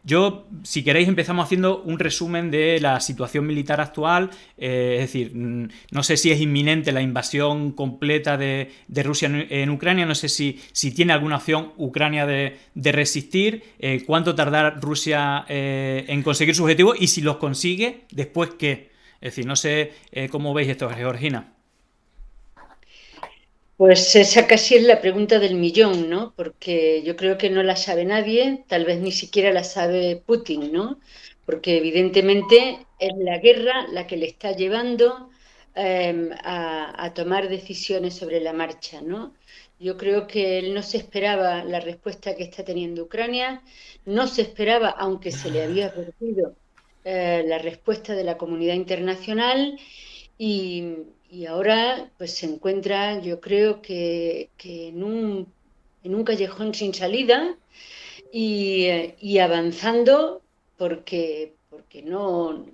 Yo, si queréis, empezamos haciendo un resumen de la situación militar actual. Es decir, no sé si es inminente la invasión completa de Rusia en Ucrania, no sé si tiene alguna opción Ucrania de resistir, cuánto tardará Rusia en conseguir su objetivo y si los consigue, después qué. Es decir, no sé cómo veis esto, Georgina. Pues esa casi es la pregunta del millón, ¿no? Porque yo creo que no la sabe nadie, tal vez ni siquiera la sabe Putin, ¿no? Porque evidentemente es la guerra la que le está llevando a tomar decisiones sobre la marcha, ¿no? Yo creo que él no se esperaba la respuesta que está teniendo Ucrania, no se esperaba, aunque se le había advertido, la respuesta de la comunidad internacional y ahora pues se encuentra, yo creo que en un callejón sin salida y avanzando porque no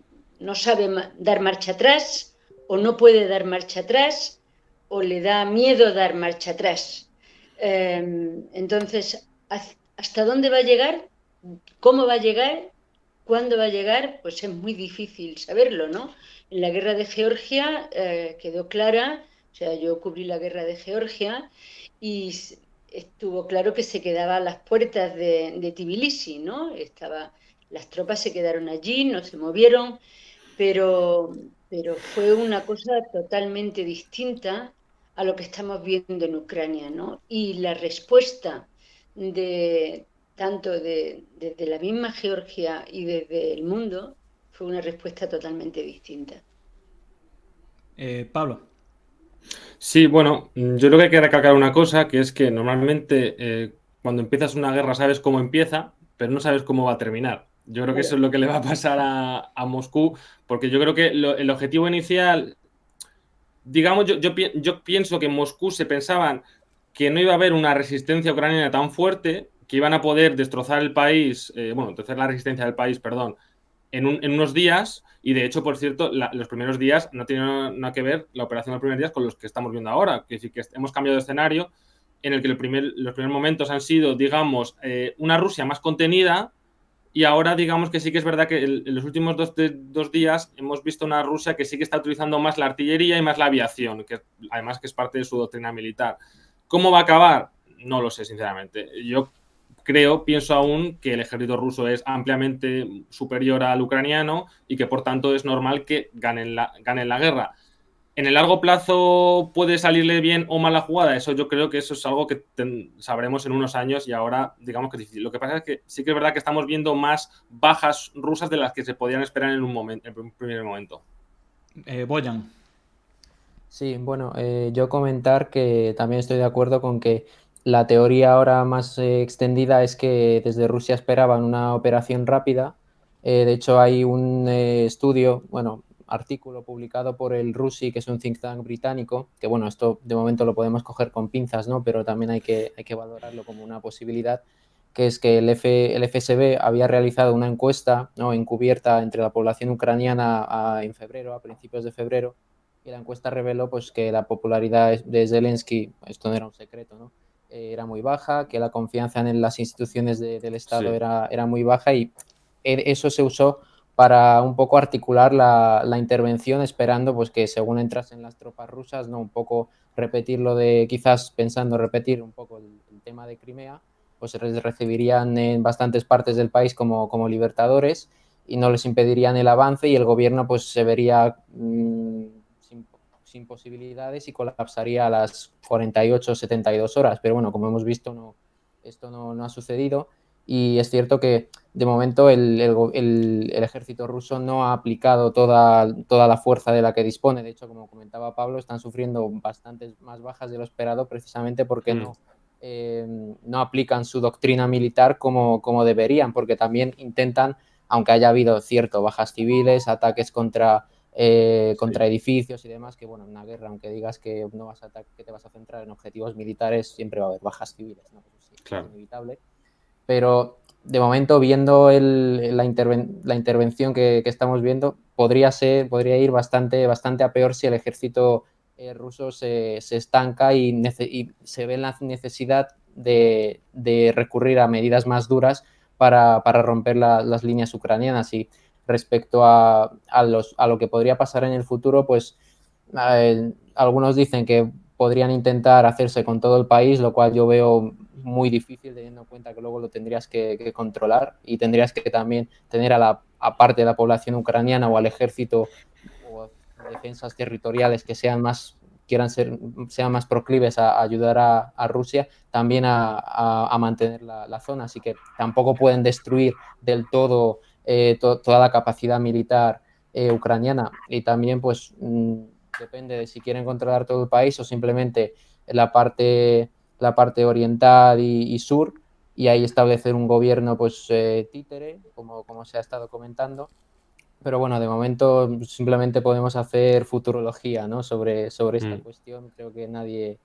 sabe dar marcha atrás o no puede dar marcha atrás o le da miedo dar marcha atrás. Entonces, ¿hasta dónde va a llegar? ¿Cómo va a llegar? ¿Cuándo va a llegar? Pues es muy difícil saberlo, ¿no? En la guerra de Georgia quedó clara, o sea, yo cubrí la guerra de Georgia y estuvo claro que se quedaba a las puertas de Tbilisi, ¿no? Las tropas se quedaron allí, no se movieron, pero, pero fue una cosa totalmente distinta a lo que estamos viendo en Ucrania, ¿no? Y la respuesta de tanto desde la misma Georgia y desde el mundo fue una respuesta totalmente distinta. Pablo. Sí, bueno, yo creo que hay que recalcar una cosa, que es que normalmente cuando empiezas una guerra sabes cómo empieza, pero no sabes cómo va a terminar. Yo creo que eso Claro. es lo que le va a pasar a Moscú, porque yo creo que el objetivo inicial, digamos, yo pienso que en Moscú se pensaban que no iba a haber una resistencia ucraniana tan fuerte, que iban a poder destrozar el país, bueno, destrozar la resistencia del país, perdón, en unos días, y de hecho, por cierto, los primeros días no tiene nada que ver la operación de los primeros días con los que estamos viendo ahora. Que decir, que hemos cambiado de escenario en el que los primeros momentos han sido, digamos, una Rusia más contenida, y ahora digamos que sí que es verdad que en los últimos dos días hemos visto una Rusia que sí que está utilizando más la artillería y más la aviación, que además que es parte de su doctrina militar. ¿Cómo va a acabar? No lo sé, sinceramente. Yo pienso aún que el ejército ruso es ampliamente superior al ucraniano y que por tanto es normal que ganen la guerra. En el largo plazo puede salirle bien o mal la jugada, eso yo creo que eso es algo que sabremos en unos años y ahora digamos que es difícil. Lo que pasa es que sí que es verdad que estamos viendo más bajas rusas de las que se podían esperar en un primer momento. Boyan. Sí, bueno, yo comentar que también estoy de acuerdo con que la teoría ahora más extendida es que desde Rusia esperaban una operación rápida. De hecho, hay un estudio, bueno, artículo publicado por el RUSI, que es un think tank británico, que bueno, esto de momento lo podemos coger con pinzas, ¿no? Pero también hay que valorarlo como una posibilidad, que es que el FSB había realizado una encuesta, ¿no?, encubierta entre la población ucraniana en febrero, a principios de febrero, y la encuesta reveló pues que la popularidad de Zelensky, esto no era un secreto, ¿no? Era muy baja, que la confianza en las instituciones del Estado Sí, era muy baja y eso se usó para un poco articular la intervención, esperando pues que según entrasen las tropas rusas, ¿no?, un poco repetir lo de, quizás pensando repetir un poco el tema de Crimea, pues recibirían en bastantes partes del país como libertadores y no les impedirían el avance y el gobierno pues se vería sin posibilidades y colapsaría a las 48 o 72 horas. Pero bueno, como hemos visto, esto no ha sucedido y es cierto que de momento el ejército ruso no ha aplicado toda la fuerza de la que dispone. De hecho, como comentaba Pablo, están sufriendo bastantes más bajas de lo esperado precisamente porque no aplican su doctrina militar como deberían, porque también intentan, aunque haya habido cierto bajas civiles, ataques contra sí, edificios y demás, que bueno, en una guerra, aunque digas que no vas a que te vas a centrar en objetivos militares, siempre va a haber bajas civiles, ¿no? Eso sí, es claro. inevitable. Pero de momento, viendo la intervención que estamos viendo, podría ir bastante a peor si el ejército ruso se estanca y se ve la necesidad de recurrir a medidas más duras para romper las líneas ucranianas. Y respecto a lo que podría pasar en el futuro, pues algunos dicen que podrían intentar hacerse con todo el país, lo cual yo veo muy difícil, teniendo en cuenta que luego lo tendrías que controlar y tendrías que también tener a parte de la población ucraniana o al ejército o defensas territoriales que sean más proclives a ayudar a Rusia también a mantener la zona. Así que tampoco pueden destruir del todo toda la capacidad militar ucraniana. Y también pues depende de si quieren controlar todo el país o simplemente la parte oriental y sur, y ahí establecer un gobierno pues títere, como se ha estado comentando. Pero bueno, de momento simplemente podemos hacer futurología, ¿no? sobre esta cuestión. Creo que nadie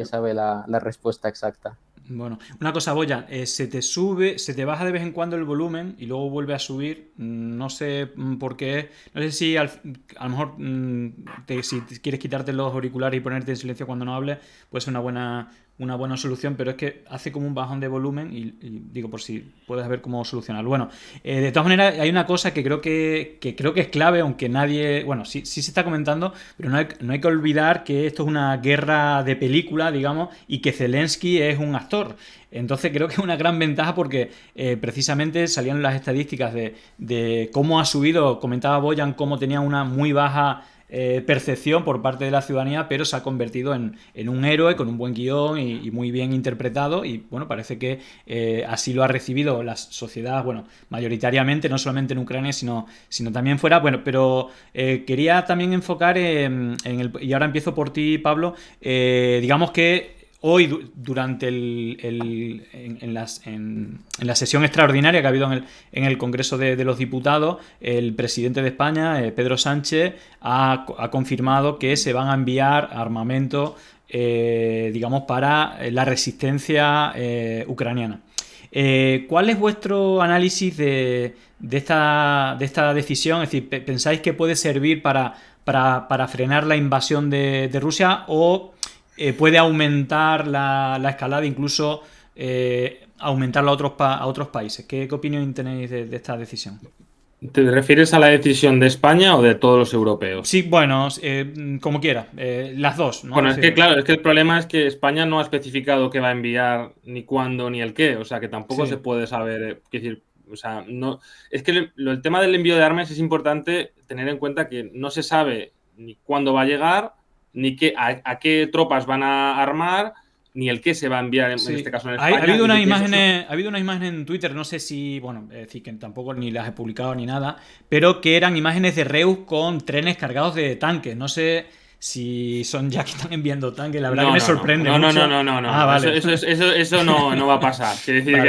sabe la respuesta exacta. Bueno, una cosa, Boyan, se te baja de vez en cuando el volumen y luego vuelve a subir. No sé por qué. No sé si a lo mejor si quieres quitarte los auriculares y ponerte en silencio cuando no hables, puede ser una buena solución, pero es que hace como un bajón de volumen y digo, por si puedes ver cómo solucionarlo. Bueno, de todas maneras, hay una cosa que creo que es clave, aunque nadie. Bueno, sí se está comentando, pero no hay que olvidar que esto es una guerra de película, digamos, y que Zelensky es un actor. Entonces creo que es una gran ventaja porque precisamente salían las estadísticas de cómo ha subido, comentaba Boyan, cómo tenía una muy baja percepción por parte de la ciudadanía, pero se ha convertido en un héroe con un buen guión y muy bien interpretado, y bueno, parece que así lo ha recibido la sociedad, bueno, mayoritariamente, no solamente en Ucrania, sino también fuera. Bueno, pero quería también enfocar y ahora empiezo por ti, Pablo, digamos que hoy, durante en la sesión extraordinaria que ha habido en el Congreso de los Diputados, el presidente de España, Pedro Sánchez, ha confirmado que se van a enviar armamento, digamos, para la resistencia ucraniana. ¿Cuál es vuestro análisis de esta decisión? Es decir, ¿pensáis que puede servir para frenar la invasión de Rusia, o puede aumentar la escalada, incluso aumentarla a otros países? ¿Qué opinión tenéis de esta decisión? ¿Te refieres a la decisión de España o de todos los europeos? Sí, bueno, como quiera, las dos, ¿no? Bueno, es que claro, es que el problema es que España no ha especificado qué va a enviar, ni cuándo, ni el qué, o sea que tampoco se puede saber, es decir, o sea, no, es que el tema del envío de armas es importante tener en cuenta que no se sabe ni cuándo va a llegar, ni a qué tropas van a armar, ni el qué se va a enviar en este caso en España. Ha habido unas imágenes en Twitter, no sé si, bueno, es decir, que tampoco ni las he publicado ni nada, pero que eran imágenes de Reus con trenes cargados de tanques. No sé si son ya que están enviando tanques, la verdad que me sorprende mucho. No. Vale. Eso no va a pasar. Quiere decir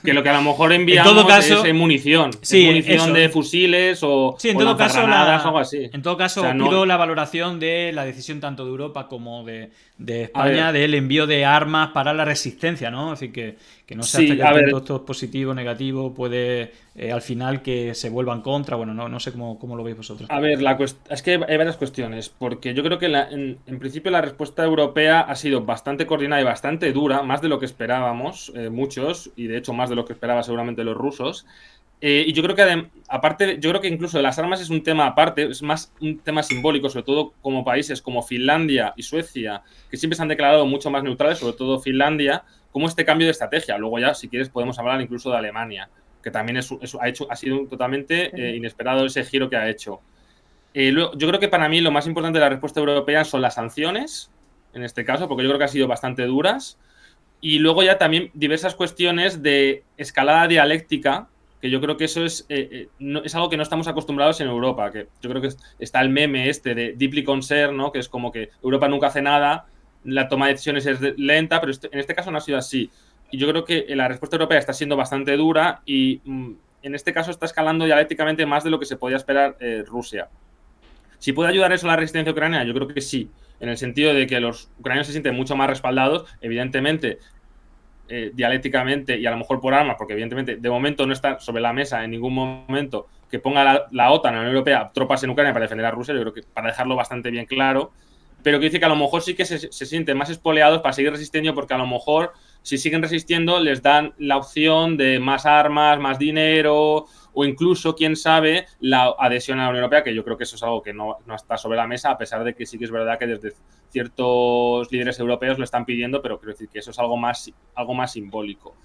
que lo que a lo mejor enviamos es munición. Sí, munición de fusiles o lanzagranadas o algo así. En todo caso, pido la valoración de la decisión tanto de Europa como de España del envío de armas para la resistencia, ¿no? Así que no sé hasta qué punto esto es positivo o negativo, puede al final que se vuelva en contra. Bueno, no sé cómo lo veis vosotros. A ver, es que hay varias cuestiones, porque yo creo que en principio la respuesta europea ha sido bastante coordinada y bastante dura, más de lo que esperábamos muchos, y de hecho más de lo que esperaban seguramente los rusos. Y yo creo que aparte, yo creo que incluso de las armas es un tema aparte, es más un tema simbólico, sobre todo como países como Finlandia y Suecia, que siempre se han declarado mucho más neutrales, sobre todo Finlandia, como este cambio de estrategia. Luego ya, si quieres, podemos hablar incluso de Alemania, que también ha sido totalmente inesperado ese giro que ha hecho. Yo creo que para mí lo más importante de la respuesta europea son las sanciones, en este caso, porque yo creo que han sido bastante duras, y luego ya también diversas cuestiones de escalada dialéctica, que yo creo que eso es algo que no estamos acostumbrados en Europa, que yo creo que está el meme de deeply concerned, ¿no? Que es como que Europa nunca hace nada, la toma de decisiones es lenta, pero en este caso no ha sido así. Y yo creo que la respuesta europea está siendo bastante dura y en este caso está escalando dialécticamente más de lo que se podía esperar Rusia. ¿Si puede ayudar eso a la resistencia ucraniana? Yo creo que sí, en el sentido de que los ucranianos se sienten mucho más respaldados, evidentemente, dialécticamente y a lo mejor por armas, porque evidentemente de momento no está sobre la mesa en ningún momento que ponga la OTAN, la Unión Europea, tropas en Ucrania para defender a Rusia. Yo creo que para dejarlo bastante bien claro, pero que dice que a lo mejor sí que se sienten más espoleados para seguir resistiendo, porque a lo mejor si siguen resistiendo, les dan la opción de más armas, más dinero o incluso, quién sabe, la adhesión a la Unión Europea, que yo creo que eso es algo que no está sobre la mesa, a pesar de que sí que es verdad que desde ciertos líderes europeos lo están pidiendo, pero quiero decir que eso es algo más simbólico.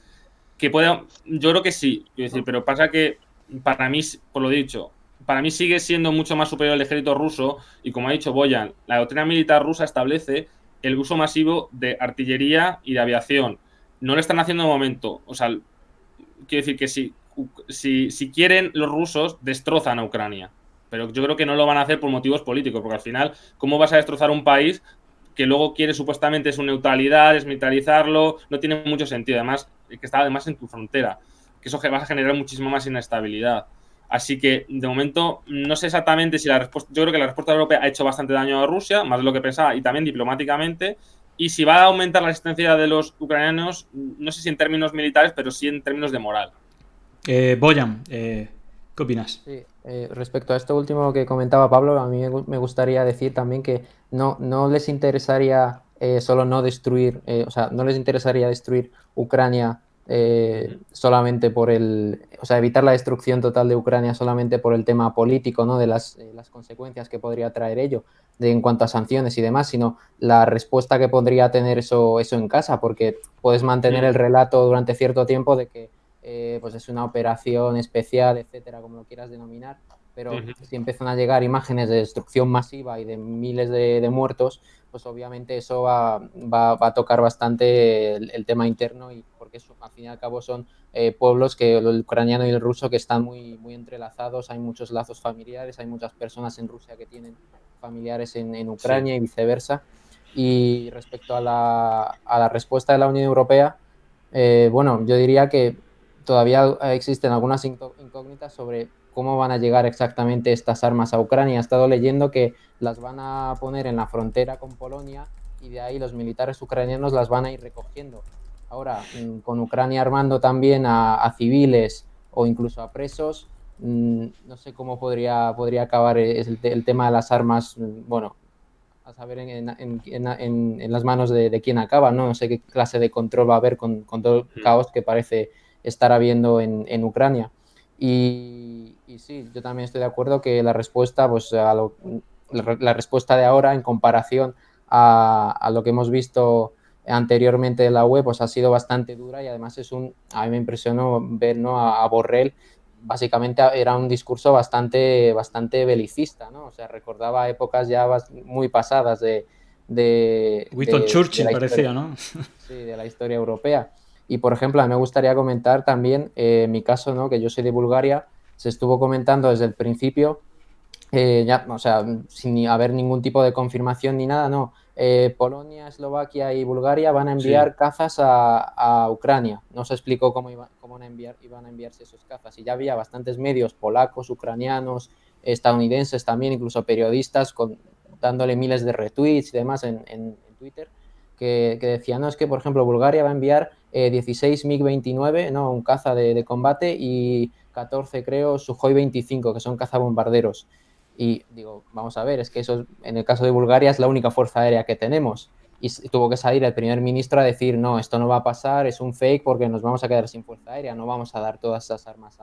Que pueda, yo creo que sí, quiero decir, pero pasa que para mí, por lo dicho, para mí sigue siendo mucho más superior el ejército ruso y, como ha dicho Boyan, la doctrina militar rusa establece el uso masivo de artillería y de aviación. No lo están haciendo de momento. O sea, quiero decir que si quieren, los rusos destrozan a Ucrania. Pero yo creo que no lo van a hacer por motivos políticos, porque al final, ¿cómo vas a destrozar un país que luego quiere supuestamente su neutralidad, desmilitarizarlo? No tiene mucho sentido. Además, que está además en tu frontera, que eso va a generar muchísima más inestabilidad. Así que, de momento, no sé exactamente si la respuesta... Yo creo que la respuesta europea ha hecho bastante daño a Rusia, más de lo que pensaba, y también diplomáticamente. Y si va a aumentar la resistencia de los ucranianos, no sé si en términos militares, pero sí en términos de moral. Boyan, ¿qué opinas? Sí, respecto a esto último que comentaba Pablo, a mí me gustaría decir también que no les interesaría solo no destruir, o sea, no les interesaría destruir Ucrania solamente por o sea, evitar la destrucción total de Ucrania solamente por el tema político, ¿no? De las consecuencias que podría traer ello en cuanto a sanciones y demás, sino la respuesta que podría tener eso en casa, porque puedes mantener el relato durante cierto tiempo de que pues es una operación especial, etcétera, como lo quieras denominar, pero si empiezan a llegar imágenes de destrucción masiva y de miles de muertos, pues obviamente eso va a tocar bastante el tema interno, y porque eso, al fin y al cabo son pueblos, que el ucraniano y el ruso, que están muy, muy entrelazados, hay muchos lazos familiares, hay muchas personas en Rusia que tienen familiares en Ucrania, y viceversa. Y respecto a la respuesta de la Unión Europea, bueno, yo diría que todavía existen algunas incógnitas sobre cómo van a llegar exactamente estas armas a Ucrania. He estado leyendo que las van a poner en la frontera con Polonia y de ahí los militares ucranianos las van a ir recogiendo. Ahora, con Ucrania armando también a civiles o incluso a presos, no sé cómo podría acabar el tema de las armas, bueno, a saber en las manos de quién acaba, ¿no? No sé qué clase de control va a haber con todo el caos que parece estar habiendo en Ucrania. Y sí, yo también estoy de acuerdo que la respuesta, pues la respuesta de ahora en comparación a lo que hemos visto anteriormente de la web, pues ha sido bastante dura, y además a mí me impresionó ver, ¿no?, a Borrell. Básicamente era un discurso bastante belicista, ¿no? O sea, recordaba épocas ya muy pasadas de Winston Churchill la parecía, historia, ¿no? sí, de la historia europea. Y, por ejemplo, a mí me gustaría comentar también mi caso, ¿no?, que yo soy de Bulgaria. Se estuvo comentando desde el principio, ya, o sea, sin haber ningún tipo de confirmación ni nada, no. Polonia, Eslovaquia y Bulgaria van a enviar cazas a Ucrania. No se explicó cómo iban a enviarse esos cazas. Y ya había bastantes medios polacos, ucranianos, estadounidenses también, incluso periodistas, dándole miles de retweets y demás en Twitter, que decían, no, es que, por ejemplo, Bulgaria va a enviar 16 MiG-29, ¿no?, un caza de combate, y 14, creo, Sukhoi 25, que son cazabombarderos. Y digo, vamos a ver, es que eso, en el caso de Bulgaria, es la única fuerza aérea que tenemos. Y tuvo que salir el primer ministro a decir, no, esto no va a pasar, es un fake, porque nos vamos a quedar sin fuerza aérea, no vamos a dar todas esas armas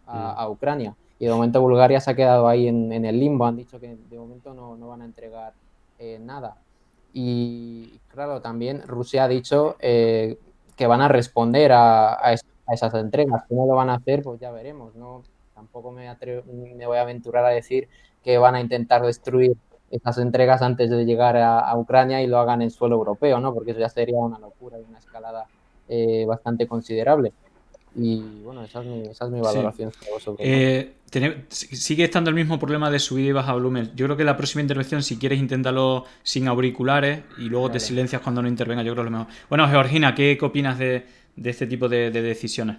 a Ucrania. Y de momento Bulgaria se ha quedado ahí en el limbo, han dicho que de momento no van a entregar nada. Y claro, también Rusia ha dicho que van a responder a esas entregas. ¿Cómo lo van a hacer? Pues ya veremos, ¿no? Tampoco me voy a aventurar a decir que van a intentar destruir esas entregas antes de llegar a Ucrania y lo hagan en suelo europeo, ¿no? Porque eso ya sería una locura y una escalada bastante considerable. Y bueno, esa es mi valoración sobre sigue estando el mismo problema de subida y baja volumen. Yo creo que la próxima intervención, si quieres, inténtalo sin auriculares y luego te silencias cuando no intervenga. Yo creo que es lo mejor. Bueno, Georgina, ¿qué opinas de este tipo de decisiones?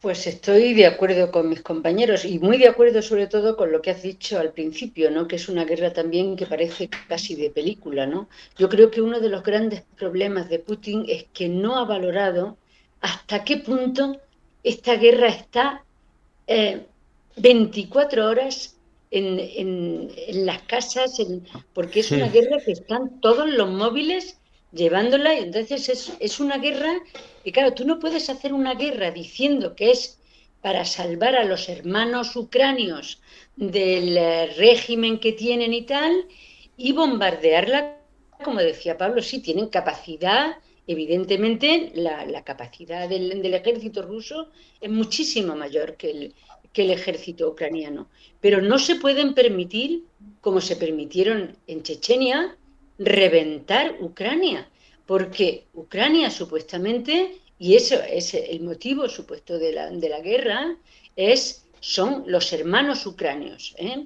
Pues estoy de acuerdo con mis compañeros y muy de acuerdo sobre todo con lo que has dicho al principio, ¿no? Que es una guerra también que parece casi de película, ¿no? Yo creo que uno de los grandes problemas de Putin es que no ha valorado hasta qué punto esta guerra está 24 horas en las casas, porque es una guerra que están todos los móviles llevándola, y entonces es una guerra, y claro, tú no puedes hacer una guerra diciendo que es para salvar a los hermanos ucranios del régimen que tienen y tal, y bombardearla, como decía Pablo, sí, tienen capacidad, evidentemente la capacidad del ejército ruso es muchísimo mayor que el ejército ucraniano, pero no se pueden permitir, como se permitieron en Chechenia, reventar Ucrania, porque Ucrania supuestamente, y eso es el motivo supuesto de la guerra, son los hermanos ucranios, ¿eh?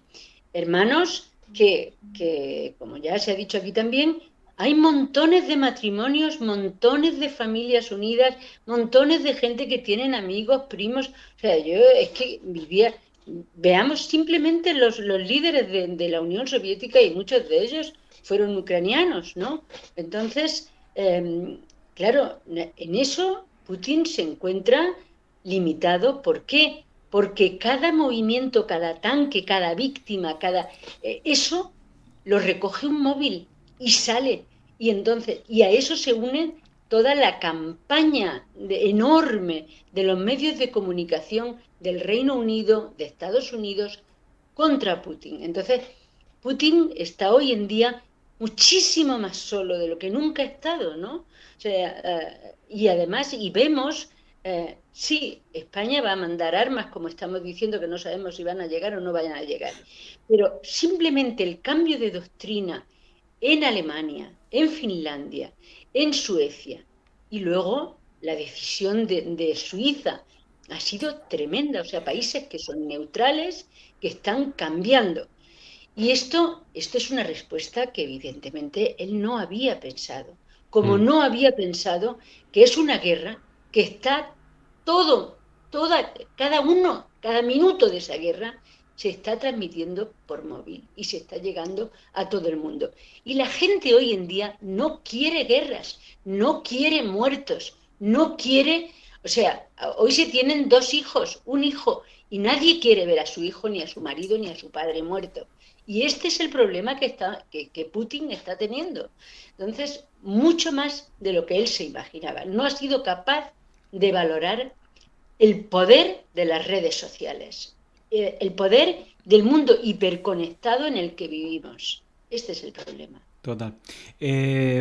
Hermanos como ya se ha dicho aquí también, hay montones de matrimonios, montones de familias unidas, montones de gente que tienen amigos, primos. O sea, yo es que veamos simplemente los líderes de la Unión Soviética, y muchos de ellos fueron ucranianos, ¿no? Entonces, claro, en eso Putin se encuentra limitado. ¿Por qué? Porque cada movimiento, cada tanque, cada víctima, eso lo recoge un móvil y sale. Y a eso se une toda la campaña enorme de los medios de comunicación del Reino Unido, de Estados Unidos, contra Putin. Entonces, Putin está hoy en día muchísimo más solo de lo que nunca ha estado, ¿no? O sea, y además, y vemos, sí, España va a mandar armas, como estamos diciendo, que no sabemos si van a llegar o no vayan a llegar, pero simplemente el cambio de doctrina en Alemania, en Finlandia, en Suecia, y luego la decisión de Suiza ha sido tremenda. O sea, países que son neutrales, que están cambiando. Y esto es una respuesta que evidentemente él no había pensado, como no había pensado que es una guerra que está cada minuto de esa guerra se está transmitiendo por móvil y se está llegando a todo el mundo. Y la gente hoy en día no quiere guerras, no quiere muertos, no quiere, o sea, hoy se tienen 2 hijos, un hijo, y nadie quiere ver a su hijo, ni a su marido, ni a su padre muerto. Y este es el problema que Putin está teniendo. Entonces, mucho más de lo que él se imaginaba. No ha sido capaz de valorar el poder de las redes sociales, el poder del mundo hiperconectado en el que vivimos. Este es el problema. Total.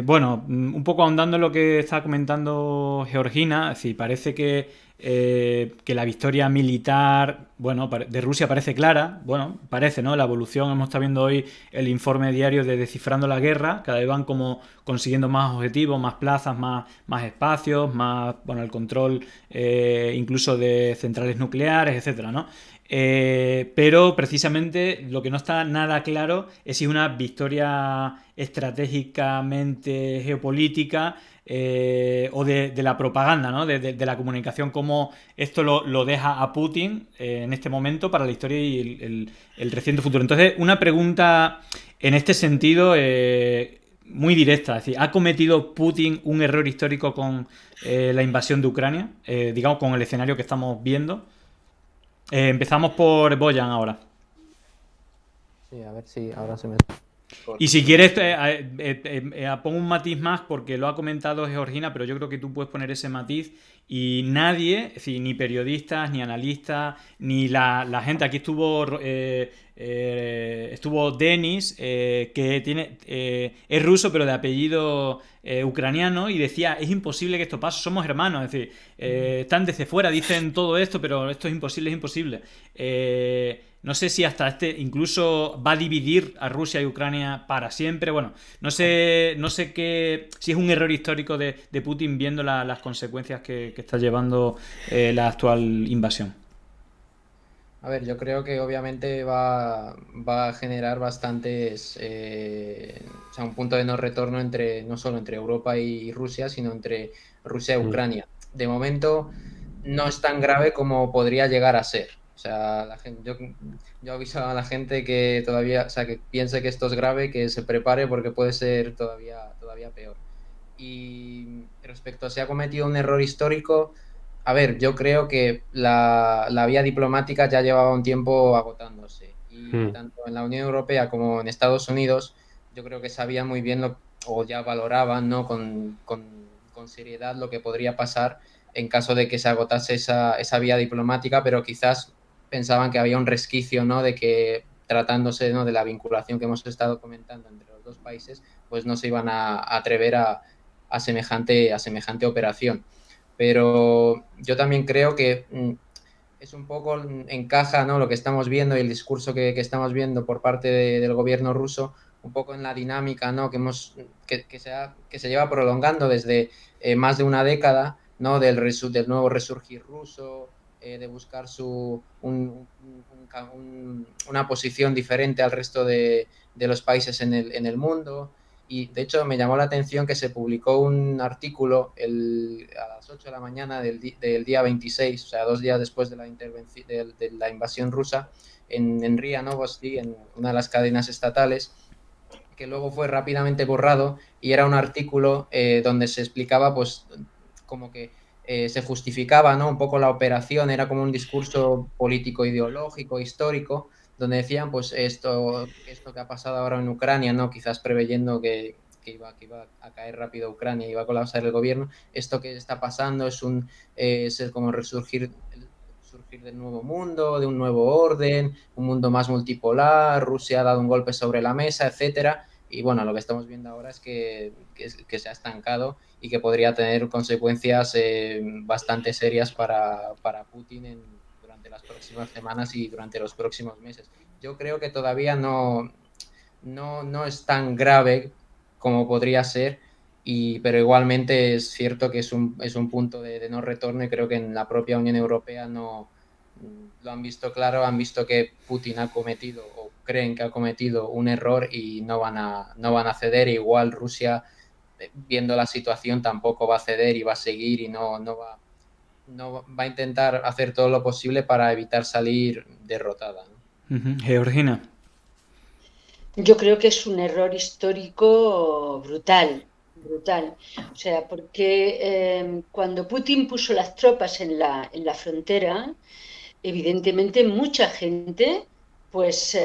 Bueno, un poco ahondando en lo que está comentando Georgina, es decir, parece que la victoria militar, bueno, de Rusia parece clara, bueno, parece, ¿no? La evolución, hemos estado viendo hoy el informe diario de Descifrando la Guerra, cada vez van como consiguiendo más objetivos, más plazas, más espacios, más, bueno, el control incluso de centrales nucleares, etcétera, ¿no? Pero precisamente lo que no está nada claro es si una victoria estratégicamente geopolítica o de la propaganda, ¿no? de la comunicación, cómo esto lo deja a Putin en este momento para la historia y el reciente futuro. Entonces, una pregunta en este sentido muy directa, es decir, ¿ha cometido Putin un error histórico con la invasión de Ucrania? Digamos, con el escenario que estamos viendo. Empezamos por Boyan ahora. Sí, a ver si ahora se me... Y si quieres, pongo un matiz más porque lo ha comentado Georgina, pero yo creo que tú puedes poner ese matiz y nadie, es decir, ni periodistas, ni analistas, ni la gente, aquí estuvo Denis, que es ruso pero de apellido ucraniano, y decía, es imposible que esto pase, somos hermanos, es decir, están desde fuera, dicen todo esto, pero esto es imposible. No sé si hasta incluso va a dividir a Rusia y Ucrania para siempre. Bueno, no sé si es un error histórico de Putin viendo las consecuencias que está llevando la actual invasión. A ver, yo creo que obviamente va a generar bastantes, o sea, un punto de no retorno no solo entre Europa y Rusia, sino entre Rusia y Ucrania. De momento no es tan grave como podría llegar a ser. O sea, yo aviso a la gente que todavía, o sea, que piense que esto es grave, que se prepare porque puede ser todavía peor. Y respecto a si ha cometido un error histórico, a ver, yo creo que la vía diplomática ya llevaba un tiempo agotándose. Y tanto en la Unión Europea como en Estados Unidos, yo creo que sabían muy bien o ya valoraban, ¿no? con seriedad lo que podría pasar en caso de que se agotase esa vía diplomática, pero quizás pensaban que había un resquicio, ¿no? De que tratándose, ¿no? de la vinculación que hemos estado comentando entre los dos países, pues no se iban a atrever a semejante operación. Pero yo también creo que es un poco encaja, ¿no? Lo que estamos viendo y el discurso que estamos viendo por parte del gobierno ruso, un poco en la dinámica, ¿no? que se lleva prolongando desde más de una década, ¿no? Del nuevo resurgir ruso, de buscar una posición diferente al resto de los países en el mundo. Y de hecho me llamó la atención que se publicó un artículo a las 8 de la mañana del día 26, o sea, 2 días después de de la invasión rusa, en RIA Novosti, en una de las cadenas estatales, que luego fue rápidamente borrado, y era un artículo donde se explicaba, pues, como que se justificaba, ¿no? Un poco la operación, era como un discurso político, ideológico, histórico, donde decían, pues, esto que ha pasado ahora en Ucrania, ¿no? Quizás preveyendo que iba a caer rápido Ucrania, iba a colapsar el gobierno. Esto que está pasando es como surgir del nuevo mundo, de un nuevo orden, un mundo más multipolar, Rusia ha dado un golpe sobre la mesa, etcétera. Y bueno, lo que estamos viendo ahora es que se ha estancado y que podría tener consecuencias bastante serias para Putin durante las próximas semanas y durante los próximos meses. Yo creo que todavía no es tan grave como podría ser, pero igualmente es cierto que es un punto de no retorno, y creo que en la propia Unión Europea no lo han visto claro, han visto que Putin ha cometido, o creen que ha cometido, un error, y no van a ceder. Igual Rusia, viendo la situación, tampoco va a ceder y va a seguir, y no va a intentar hacer todo lo posible para evitar salir derrotada, ¿no? Georgina. Yo creo que es un error histórico brutal, brutal. O sea, porque cuando Putin puso las tropas en la frontera, evidentemente mucha gente, pues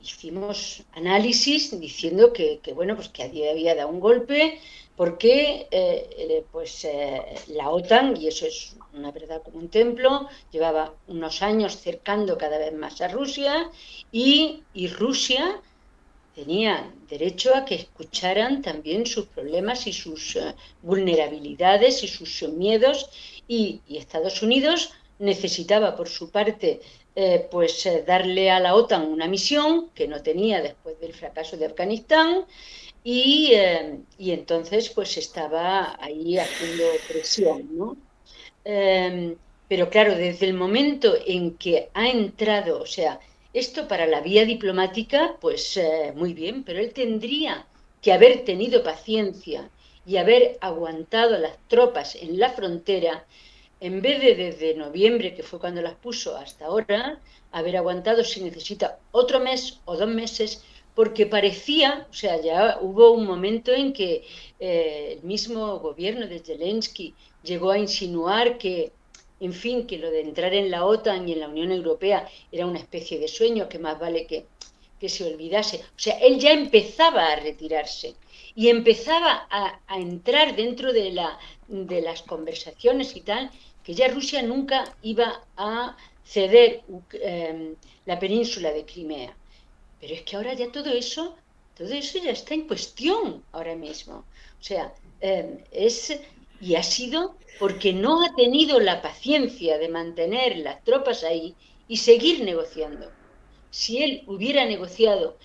hicimos análisis diciendo bueno, pues que había dado un golpe porque la OTAN, y eso es una verdad como un templo, llevaba unos años cercando cada vez más a Rusia, y Rusia tenía derecho a que escucharan también sus problemas y sus vulnerabilidades y sus miedos, y Estados Unidos necesitaba por su parte darle a la OTAN una misión que no tenía después del fracaso de Afganistán, y entonces pues estaba ahí haciendo presión, ¿no? Eh, pero claro, desde el momento en que ha entrado, o sea, esto para la vía diplomática, pues muy bien, pero él tendría que haber tenido paciencia y haber aguantado las tropas en la frontera, en vez de desde noviembre, que fue cuando las puso, hasta ahora, haber aguantado si necesita otro mes o 2 meses, porque parecía, o sea, ya hubo un momento en que el mismo gobierno de Zelensky llegó a insinuar que, en fin, que lo de entrar en la OTAN y en la Unión Europea era una especie de sueño, que más vale que se olvidase. O sea, él ya empezaba a retirarse y empezaba a entrar dentro de las conversaciones y tal, que ya Rusia nunca iba a ceder la península de Crimea. Pero es que ahora ya todo eso ya está en cuestión ahora mismo. O sea, y ha sido porque no ha tenido la paciencia de mantener las tropas ahí y seguir negociando. Si él hubiera negociado,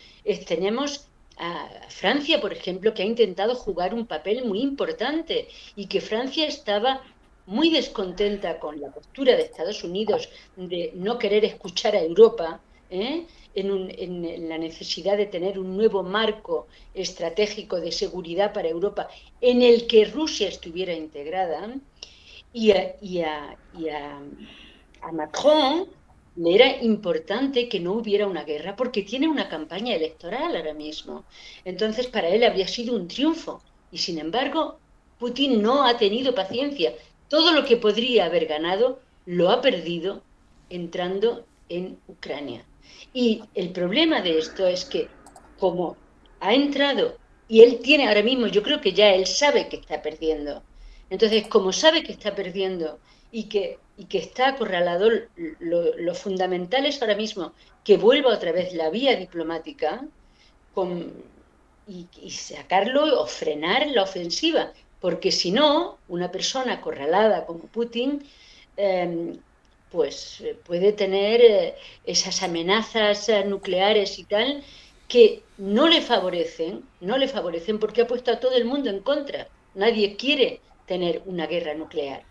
tenemos a Francia, por ejemplo, que ha intentado jugar un papel muy importante, y que Francia estaba muy descontenta con la postura de Estados Unidos de no querer escuchar a Europa, ¿eh? En la necesidad de tener un nuevo marco estratégico de seguridad para Europa en el que Rusia estuviera integrada, y a Macron le era importante que no hubiera una guerra porque tiene una campaña electoral ahora mismo. Entonces, para él habría sido un triunfo. Y sin embargo, Putin no ha tenido paciencia. Todo lo que podría haber ganado lo ha perdido entrando en Ucrania. Y el problema de esto es que, como ha entrado Y él tiene ahora mismo, yo creo que ya él sabe que está perdiendo. Entonces, como sabe que está perdiendo y que está acorralado, lo fundamental es ahora mismo que vuelva otra vez la vía diplomática con, y sacarlo o frenar la ofensiva, porque si no, una persona acorralada como Putin, eh, pues puede tener esas amenazas nucleares y tal que no le favorecen porque ha puesto a todo el mundo en contra. Nadie quiere tener una guerra nuclear.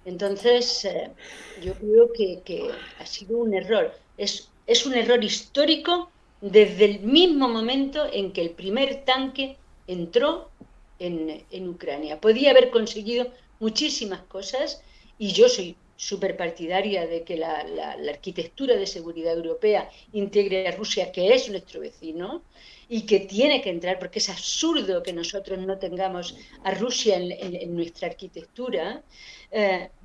Entonces, yo creo que ha sido un error. Es un error histórico desde el mismo momento en que el primer tanque entró en Ucrania. Podía haber conseguido muchísimas cosas y yo soy súper partidaria de que la arquitectura de seguridad europea integre a Rusia, que es nuestro vecino, y que tiene que entrar, porque es absurdo que nosotros no tengamos a Rusia en nuestra arquitectura,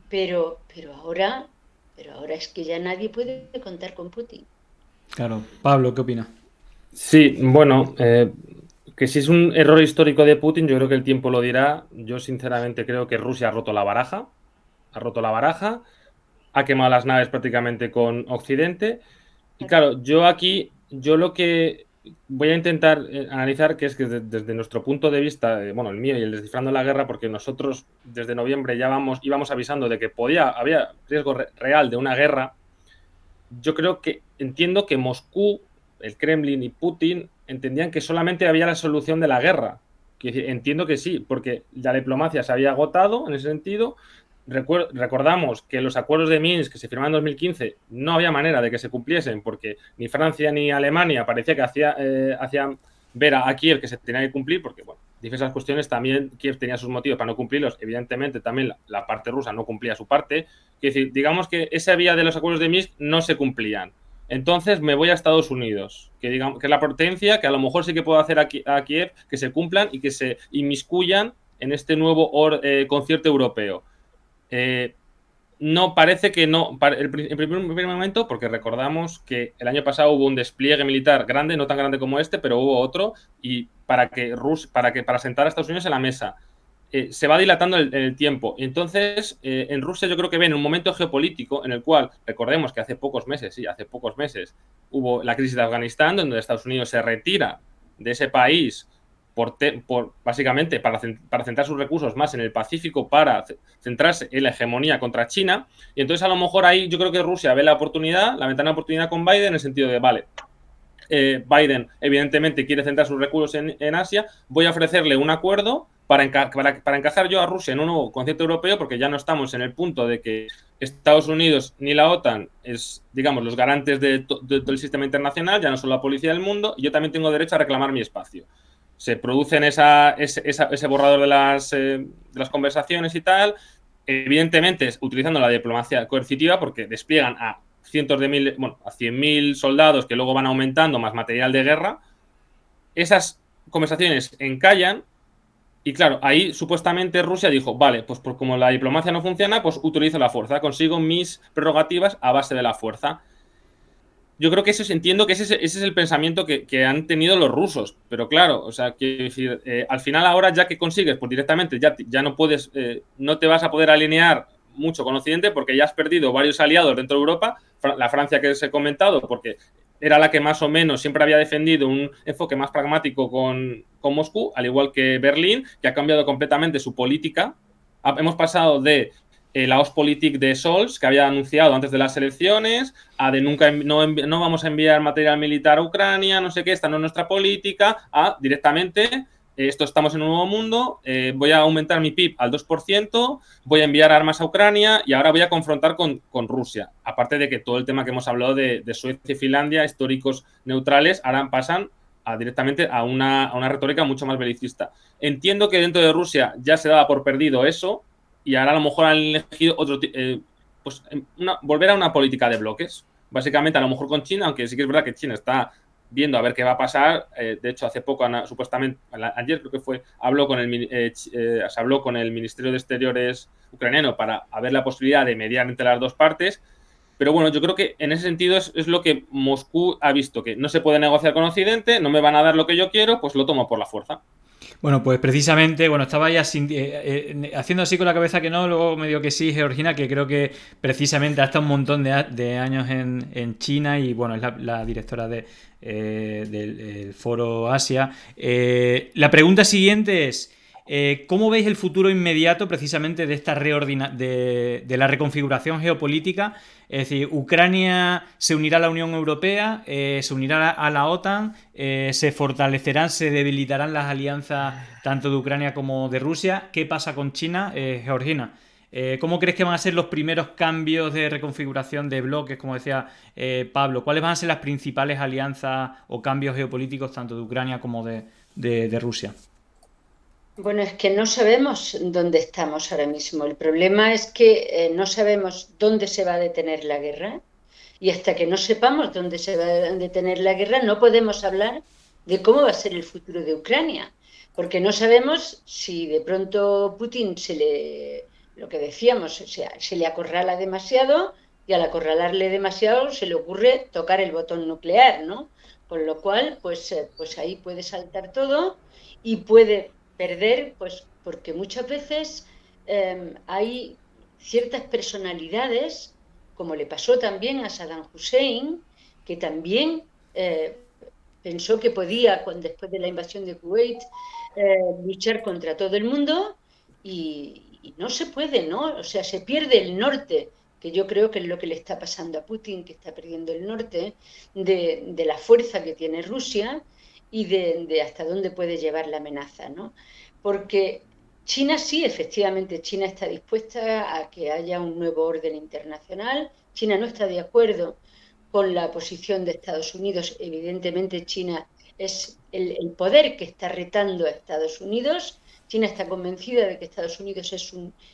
pero ahora es que ya nadie puede contar con Putin. Claro. Pablo, ¿qué opinas? Sí, bueno, que si es un error histórico de Putin, yo creo que el tiempo lo dirá. Yo sinceramente creo que Rusia ha roto la baraja, ha quemado las naves prácticamente con Occidente. Y claro, yo lo que voy a intentar analizar, que es que desde nuestro punto de vista, bueno, el mío y el Descifrando la Guerra, porque nosotros desde noviembre ya íbamos avisando de que había riesgo real de una guerra. Yo entiendo que Moscú, el Kremlin y Putin entendían que solamente había la solución de la guerra. Entiendo que sí, porque la diplomacia se había agotado en ese sentido. Recordamos que los acuerdos de Minsk que se firmaron en 2015 no había manera de que se cumpliesen porque ni Francia ni Alemania parecía que hacían ver a Kiev que se tenía que cumplir porque, bueno, diversas cuestiones también Kiev tenía sus motivos para no cumplirlos. Evidentemente también la parte rusa no cumplía su parte. Es decir, digamos que esa vía de los acuerdos de Minsk no se cumplían. Entonces me voy a Estados Unidos, que es la potencia que a lo mejor sí que puedo hacer a Kiev que se cumplan y que se inmiscuyan en este nuevo concierto europeo. No parece que no, en primer momento, porque recordamos que el año pasado hubo un despliegue militar grande, no tan grande como este, pero hubo otro, y para sentar a Estados Unidos en la mesa. Se va dilatando el tiempo. Entonces, en Rusia yo creo que ven un momento geopolítico en el cual, recordemos que hace pocos meses, hubo la crisis de Afganistán, donde Estados Unidos se retira de ese país básicamente para centrar sus recursos más en el Pacífico, para centrarse en la hegemonía contra China. Y entonces a lo mejor ahí yo creo que Rusia ve la ventana de oportunidad con Biden en el sentido de, vale, Biden evidentemente quiere centrar sus recursos en Asia, voy a ofrecerle un acuerdo para encajar yo a Rusia en un nuevo concierto europeo, porque ya no estamos en el punto de que Estados Unidos ni la OTAN es, digamos, los garantes de todo el sistema internacional, ya no son la policía del mundo, y yo también tengo derecho a reclamar mi espacio. Se producen ese borrador de las conversaciones y tal, evidentemente utilizando la diplomacia coercitiva, porque despliegan a cientos de miles, bueno, a 100.000 soldados que luego van aumentando, más material de guerra. Esas conversaciones encallan y claro, ahí supuestamente Rusia dijo, vale, pues como la diplomacia no funciona, pues utilizo la fuerza, consigo mis prerrogativas a base de la fuerza. Yo creo que entiendo que ese es el pensamiento que han tenido los rusos, pero claro, o sea, quiero decir, al final ahora ya que consigues, pues directamente ya no puedes, no te vas a poder alinear mucho con Occidente porque ya has perdido varios aliados dentro de Europa, la Francia que os he comentado, porque era la que más o menos siempre había defendido un enfoque más pragmático con Moscú, al igual que Berlín, que ha cambiado completamente su política. Hemos pasado de la Ostpolitik de Scholz, que había anunciado antes de las elecciones, a de nunca no vamos a enviar material militar a Ucrania, no sé qué, esta no es nuestra política, a directamente, estamos en un nuevo mundo, voy a aumentar mi PIB al 2%, voy a enviar armas a Ucrania y ahora voy a confrontar con Rusia. Aparte de que todo el tema que hemos hablado de Suecia y Finlandia, históricos neutrales, ahora pasan directamente a una retórica mucho más belicista. Entiendo que dentro de Rusia ya se daba por perdido eso, y ahora a lo mejor han elegido volver a una política de bloques. Básicamente, a lo mejor con China, aunque sí que es verdad que China está viendo a ver qué va a pasar. De hecho, hace poco, supuestamente, ayer creo que fue, se habló con el Ministerio de Exteriores ucraniano para ver la posibilidad de mediar entre las dos partes. Pero bueno, yo creo que en ese sentido es lo que Moscú ha visto, que no se puede negociar con Occidente, no me van a dar lo que yo quiero, pues lo tomo por la fuerza. Bueno, pues precisamente, bueno, estaba ya haciendo así con la cabeza que no, luego medio que sí, Georgina, que creo que precisamente ha estado un montón de años en China y bueno, es la directora del Foro Asia. La pregunta siguiente es, ¿cómo veis el futuro inmediato precisamente de esta de la reconfiguración geopolítica? Es decir, Ucrania se unirá a la Unión Europea, se unirá a la OTAN, se fortalecerán, se debilitarán las alianzas tanto de Ucrania como de Rusia. ¿Qué pasa con China, Georgina? ¿Cómo crees que van a ser los primeros cambios de reconfiguración de bloques, como decía Pablo? ¿Cuáles van a ser las principales alianzas o cambios geopolíticos tanto de Ucrania como de Rusia? Bueno, es que no sabemos dónde estamos ahora mismo. El problema es que no sabemos dónde se va a detener la guerra y hasta que no sepamos dónde se va a detener la guerra no podemos hablar de cómo va a ser el futuro de Ucrania, porque no sabemos si de pronto Putin lo que decíamos, o sea, se le acorrala demasiado y al acorralarle demasiado se le ocurre tocar el botón nuclear, ¿no? Con lo cual, pues ahí puede saltar todo y puede perder, pues porque muchas veces hay ciertas personalidades, como le pasó también a Saddam Hussein, que también pensó que podía, después de la invasión de Kuwait, luchar contra todo el mundo y no se puede, ¿no? O sea, se pierde el norte, que yo creo que es lo que le está pasando a Putin, que está perdiendo el norte de la fuerza que tiene Rusia y de hasta dónde puede llevar la amenaza, ¿no? Porque China sí, efectivamente, China está dispuesta a que haya un nuevo orden internacional. China no está de acuerdo con la posición de Estados Unidos. Evidentemente, China es el poder que está retando a Estados Unidos. China está convencida de que Estados Unidos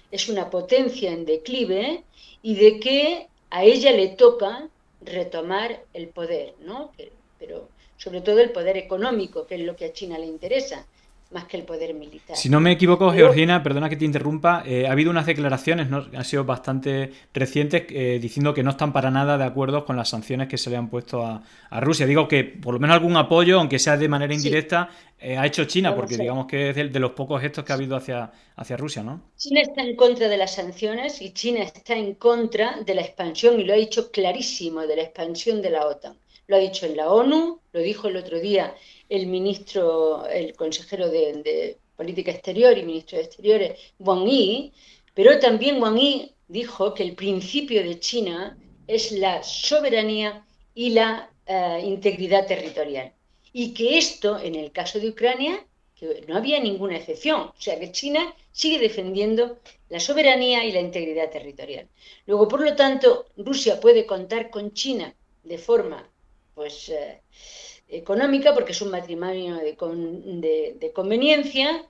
es una potencia en declive y de que a ella le toca retomar el poder, ¿no? Pero sobre todo el poder económico, que es lo que a China le interesa, más que el poder militar. Si no me equivoco, Pero, Georgina, perdona que te interrumpa, ha habido unas declaraciones, ¿no? Han sido bastante recientes, diciendo que no están para nada de acuerdo con las sanciones que se le han puesto a Rusia. Digo que por lo menos algún apoyo, aunque sea de manera sí, indirecta, ha hecho China, porque vamos a ver. digamos que es de los pocos gestos que ha habido hacia Rusia, ¿no? China está en contra de las sanciones y China está en contra de la expansión, y lo ha dicho clarísimo, de la expansión de la OTAN. Lo ha dicho en la ONU, lo dijo el otro día el consejero de Política Exterior y ministro de Exteriores, Wang Yi, pero también Wang Yi dijo que el principio de China es la soberanía y la integridad territorial. Y que esto, en el caso de Ucrania, que no había ninguna excepción, o sea que China sigue defendiendo la soberanía y la integridad territorial. Luego, por lo tanto, Rusia puede contar con China de forma pues económica, porque es un matrimonio de conveniencia,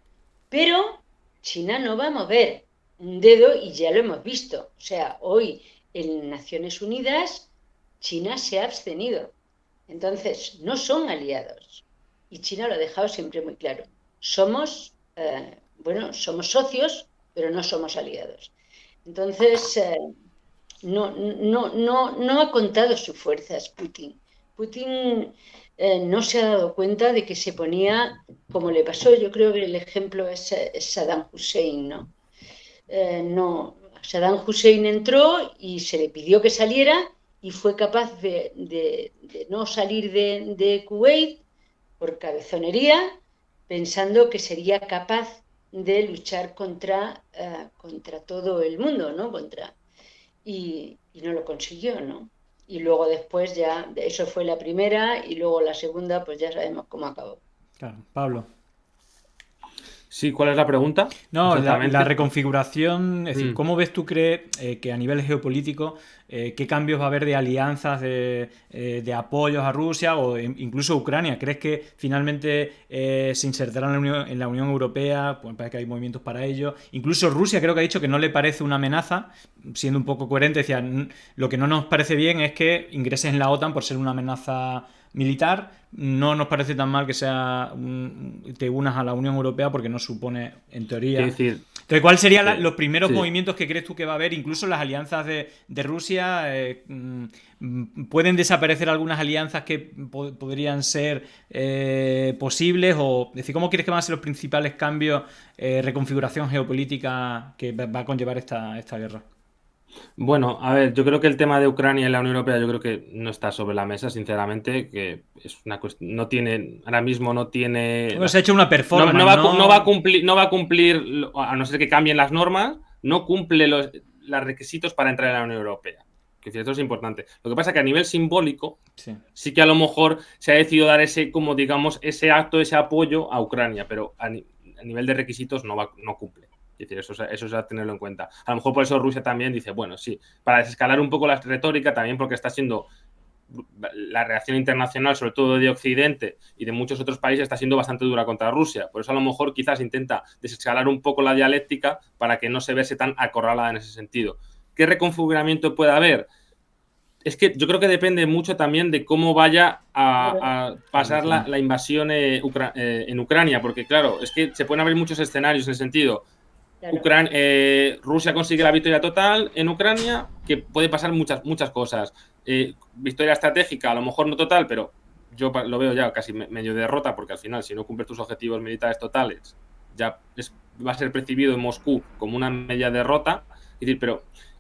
pero China no va a mover un dedo y ya lo hemos visto. O sea, hoy en Naciones Unidas China se ha abstenido. Entonces, no son aliados. Y China lo ha dejado siempre muy claro. Somos socios, pero no somos aliados. Entonces, no ha contado sus fuerzas Putin. Putin no se ha dado cuenta de que se ponía, como le pasó, yo creo que el ejemplo es Saddam Hussein, ¿no? No, Saddam Hussein entró y se le pidió que saliera y fue capaz de no salir de Kuwait por cabezonería, pensando que sería capaz de luchar contra todo el mundo, ¿no? Y no lo consiguió, ¿no? Y luego después ya, eso fue la primera, y luego la segunda, pues ya sabemos cómo acabó. Claro, Pablo. Sí, ¿cuál es la pregunta? No, Exactamente. la reconfiguración, es decir, ¿cómo ves tú que a nivel geopolítico qué cambios va a haber de alianzas, de apoyos a Rusia o incluso a Ucrania? ¿Crees que finalmente se insertarán en la Unión Europea? Pues parece que hay movimientos para ello. Incluso Rusia creo que ha dicho que no le parece una amenaza, siendo un poco coherente, decía, lo que no nos parece bien es que ingreses en la OTAN por ser una amenaza militar, no nos parece tan mal que te unas a la Unión Europea porque no supone, en teoría... Quiero decir, Entonces, ¿cuáles serían sí, los primeros sí. movimientos que crees tú que va a haber? Incluso las alianzas de Rusia, ¿pueden desaparecer algunas alianzas que podrían ser posibles? O, es decir, ¿cómo crees que van a ser los principales cambios, reconfiguración geopolítica que va a conllevar esta guerra? Bueno, a ver, yo creo que el tema de Ucrania y la Unión Europea yo creo que no está sobre la mesa, sinceramente, que es una cuestión, no tiene, ahora mismo no tiene, Bueno, se ha hecho una performance, no va a ¿no? cumplir, a no ser que cambien las normas, no cumple los requisitos para entrar en la Unión Europea. Que esto es importante. Lo que pasa es que a nivel simbólico, sí que a lo mejor se ha decidido dar ese, como digamos, ese acto, ese apoyo a Ucrania, pero a nivel de requisitos no cumple. Es decir, eso es a tenerlo en cuenta. A lo mejor por eso Rusia también dice, bueno, sí, para desescalar un poco la retórica, también porque está siendo la reacción internacional, sobre todo de Occidente y de muchos otros países, está siendo bastante dura contra Rusia. Por eso a lo mejor quizás intenta desescalar un poco la dialéctica para que no se vea tan acorralada en ese sentido. ¿Qué reconfiguramiento puede haber? Es que yo creo que depende mucho también de cómo vaya a pasar la invasión en Ucrania, porque claro, es que se pueden abrir muchos escenarios en el sentido. Claro. Rusia consigue la victoria total en Ucrania, que puede pasar muchas cosas. Victoria estratégica, a lo mejor no total, pero yo lo veo ya casi medio derrota, porque al final, si no cumples tus objetivos militares totales, ya va a ser percibido en Moscú como una media derrota. Es decir,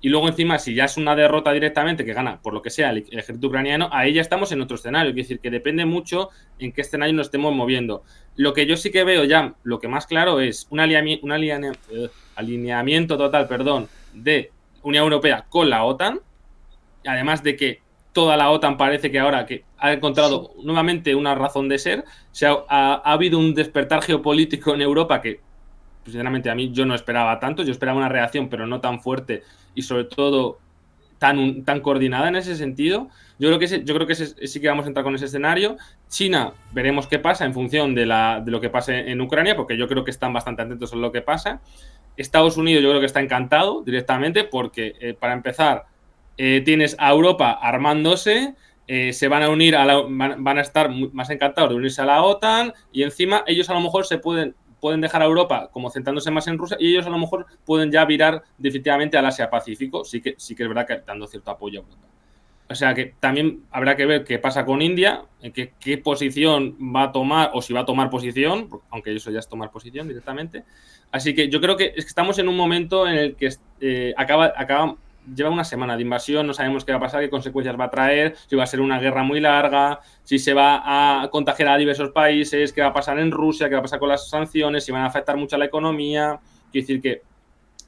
y luego encima, si ya es una derrota directamente que gana, por lo que sea, el ejército ucraniano, ahí ya estamos en otro escenario. Es decir, que depende mucho en qué escenario nos estemos moviendo. Lo que yo sí que veo ya, lo que más claro es un alineamiento total, de Unión Europea con la OTAN, además de que toda la OTAN parece que ahora que ha encontrado nuevamente una razón de ser, ha habido un despertar geopolítico en Europa que, sinceramente, a mí yo no esperaba tanto. Yo esperaba una reacción, pero no tan fuerte y sobre todo tan coordinada en ese sentido. Yo creo que sí que vamos a entrar con ese escenario. China, veremos qué pasa en función de lo que pase en Ucrania, porque yo creo que están bastante atentos a lo que pasa. Estados Unidos yo creo que está encantado directamente porque, para empezar, tienes a Europa armándose, se van a unir, van a estar más encantados de unirse a la OTAN, y encima ellos a lo mejor pueden dejar a Europa como centrándose más en Rusia, y ellos a lo mejor pueden ya virar definitivamente al Asia-Pacífico. Sí que es verdad que dando cierto apoyo a Europa. O sea que también habrá que ver qué pasa con India, qué posición va a tomar, o si va a tomar posición, aunque eso ya es tomar posición directamente. Así que yo creo que estamos en un momento en el que lleva una semana de invasión, no sabemos qué va a pasar, qué consecuencias va a traer, si va a ser una guerra muy larga, si se va a contagiar a diversos países, qué va a pasar en Rusia, qué va a pasar con las sanciones, si van a afectar mucho a la economía. Quiero decir que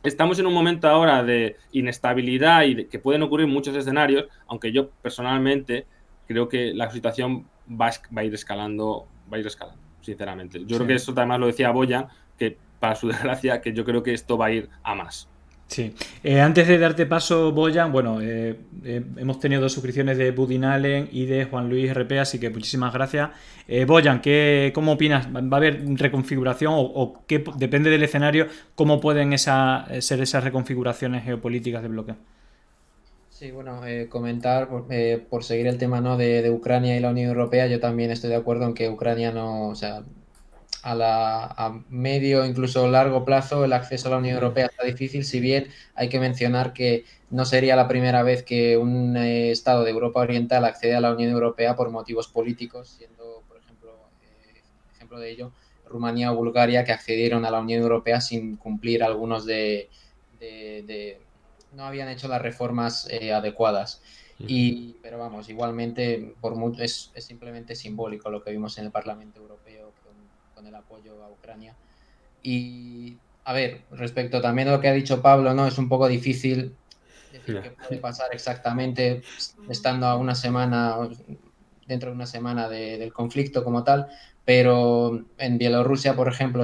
estamos en un momento ahora de inestabilidad y que pueden ocurrir muchos escenarios, aunque yo personalmente creo que la situación va a ir escalando, sinceramente. Yo creo que eso además lo decía Boyan, que para su desgracia, que yo creo que esto va a ir a más. Sí. Antes de darte paso, Boyan, bueno, hemos tenido 2 suscripciones de Budin Allen y de Juan Luis RP, así que muchísimas gracias. Boyan, ¿cómo opinas? ¿Va a haber reconfiguración o qué, depende del escenario, cómo pueden ser esas reconfiguraciones geopolíticas de bloque? Sí, bueno, comentar, por seguir el tema, ¿no?, de Ucrania y la Unión Europea, yo también estoy de acuerdo en que Ucrania no, o sea, a medio, incluso largo plazo, el acceso a la Unión Europea está difícil, si bien hay que mencionar que no sería la primera vez que un Estado de Europa Oriental accede a la Unión Europea por motivos políticos, siendo, por ejemplo de ello, Rumanía o Bulgaria, que accedieron a la Unión Europea sin cumplir algunos no habían hecho las reformas adecuadas. Pero vamos, igualmente es simplemente simbólico lo que vimos en el Parlamento Europeo con el apoyo a Ucrania. Y a ver, respecto también a lo que ha dicho Pablo, ¿no? Es un poco difícil decir qué puede pasar exactamente estando dentro de una semana del conflicto como tal, pero en Bielorrusia, por ejemplo,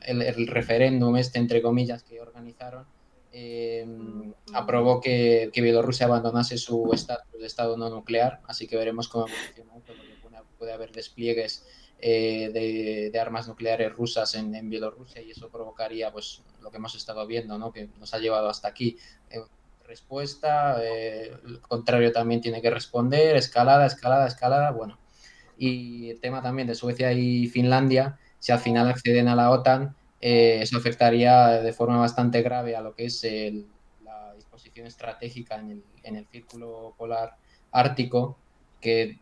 el referéndum entre comillas, que organizaron, aprobó que Bielorrusia abandonase su estatus de Estado no nuclear, así que veremos cómo evoluciona esto, porque puede haber despliegues de armas nucleares rusas en Bielorrusia, y eso provocaría pues lo que hemos estado viendo, ¿no?, que nos ha llevado hasta aquí. Respuesta, el contrario también tiene que responder, escalada. Bueno, y el tema también de Suecia y Finlandia, si al final acceden a la OTAN, eso afectaría de forma bastante grave a lo que es la disposición estratégica en el círculo polar ártico, que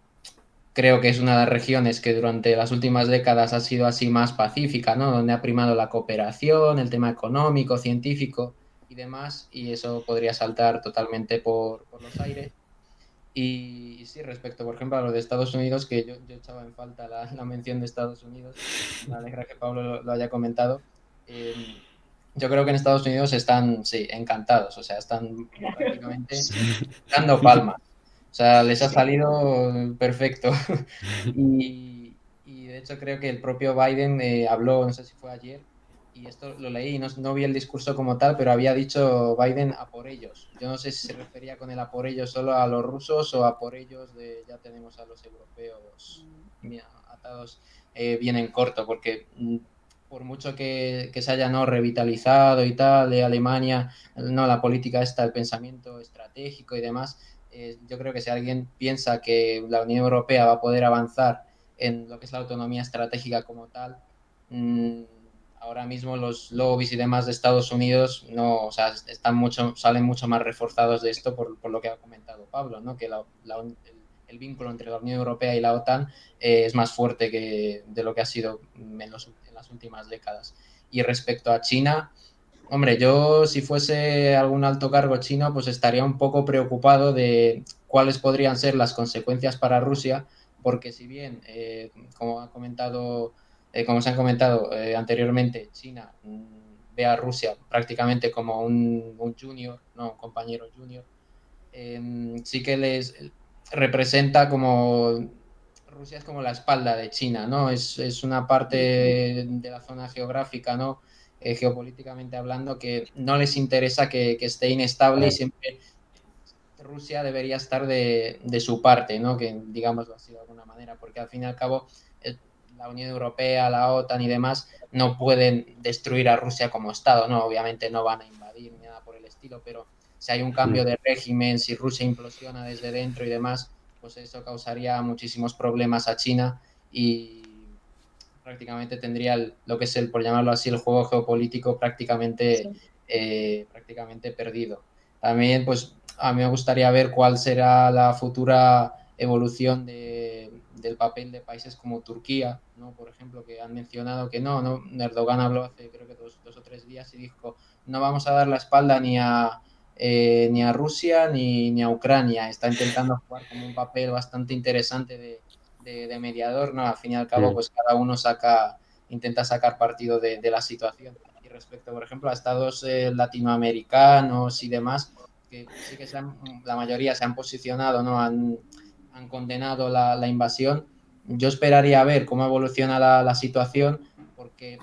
creo que es una de las regiones que durante las últimas décadas ha sido así más pacífica, ¿no? Donde ha primado la cooperación, el tema económico, científico y demás, y eso podría saltar totalmente por los aires. Y sí, respecto, por ejemplo, a lo de Estados Unidos, que yo echaba en falta la mención de Estados Unidos, me alegra que Pablo lo haya comentado. Yo creo que en Estados Unidos están, sí, encantados, o sea, están prácticamente dando palmas. O sea, les ha salido perfecto. Y de hecho creo que el propio Biden habló, no sé si fue ayer, y esto lo leí, no vi el discurso como tal, pero había dicho Biden a por ellos. Yo no sé si se refería con el a por ellos solo a los rusos o a por ellos de ya tenemos a los europeos atados bien en corto, porque por mucho que se haya no revitalizado y tal de Alemania, no la política esta, el pensamiento estratégico y demás, yo creo que si alguien piensa que la Unión Europea va a poder avanzar en lo que es la autonomía estratégica como tal, ahora mismo los lobbies y demás de Estados Unidos no, o sea, salen mucho más reforzados de esto por lo que ha comentado Pablo, ¿no? Que el vínculo entre la Unión Europea y la OTAN es más fuerte de lo que ha sido en las últimas décadas. Y respecto a China, hombre, yo si fuese algún alto cargo chino, pues estaría un poco preocupado de cuáles podrían ser las consecuencias para Rusia, porque si bien, como se han comentado anteriormente, China ve a Rusia prácticamente como un junior, no, un compañero junior, sí que les representa como Rusia es como la espalda de China, ¿no? Es una parte de la zona geográfica, ¿no? Geopolíticamente hablando, que no les interesa que esté inestable y siempre Rusia debería estar de su parte, ¿no? Que digámoslo así de alguna manera, porque al fin y al cabo la Unión Europea, la OTAN y demás no pueden destruir a Rusia como Estado, ¿no? Obviamente no van a invadir ni nada por el estilo, pero si hay un cambio de régimen, si Rusia implosiona desde dentro y demás, pues eso causaría muchísimos problemas a China y prácticamente tendría lo que es por llamarlo así, el juego geopolítico prácticamente, prácticamente perdido. También, pues, a mí me gustaría ver cuál será la futura evolución del papel de países como Turquía, ¿no? Por ejemplo, que han mencionado que no, Erdogan habló hace creo que dos o tres días y dijo, no vamos a dar la espalda ni a Rusia ni a Ucrania. Está intentando jugar como un papel bastante interesante de mediador, ¿no? Al fin y al cabo, pues cada uno intenta sacar partido de la situación. Y respecto, por ejemplo, a estados latinoamericanos y demás, que sí que la mayoría se han posicionado, ¿no? Han condenado la invasión. Yo esperaría ver cómo evoluciona la situación, porque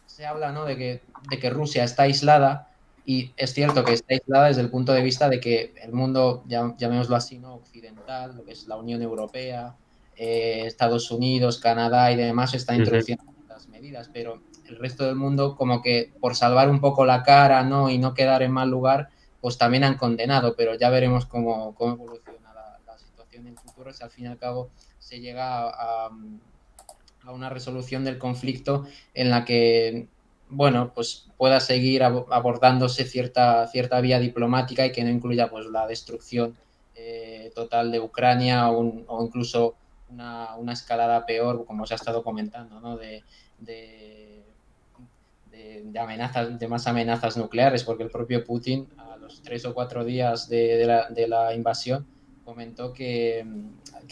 se habla, ¿no? de que Rusia está aislada, y es cierto que está aislada desde el punto de vista de que el mundo, llamémoslo así, ¿no? Occidental, lo que es la Unión Europea, Estados Unidos, Canadá y demás, están introduciendo estas medidas, pero el resto del mundo, como que por salvar un poco la cara, ¿no? Y no quedar en mal lugar, pues también han condenado, pero ya veremos cómo evoluciona la situación en el futuro, si al fin y al cabo se llega a una resolución del conflicto en la que, bueno, pues pueda seguir abordándose cierta vía diplomática y que no incluya pues la destrucción total de Ucrania o incluso una escalada peor, como se ha estado comentando, ¿no? De amenazas, de más amenazas nucleares, porque el propio Putin a los 3 o 4 días de la invasión comentó que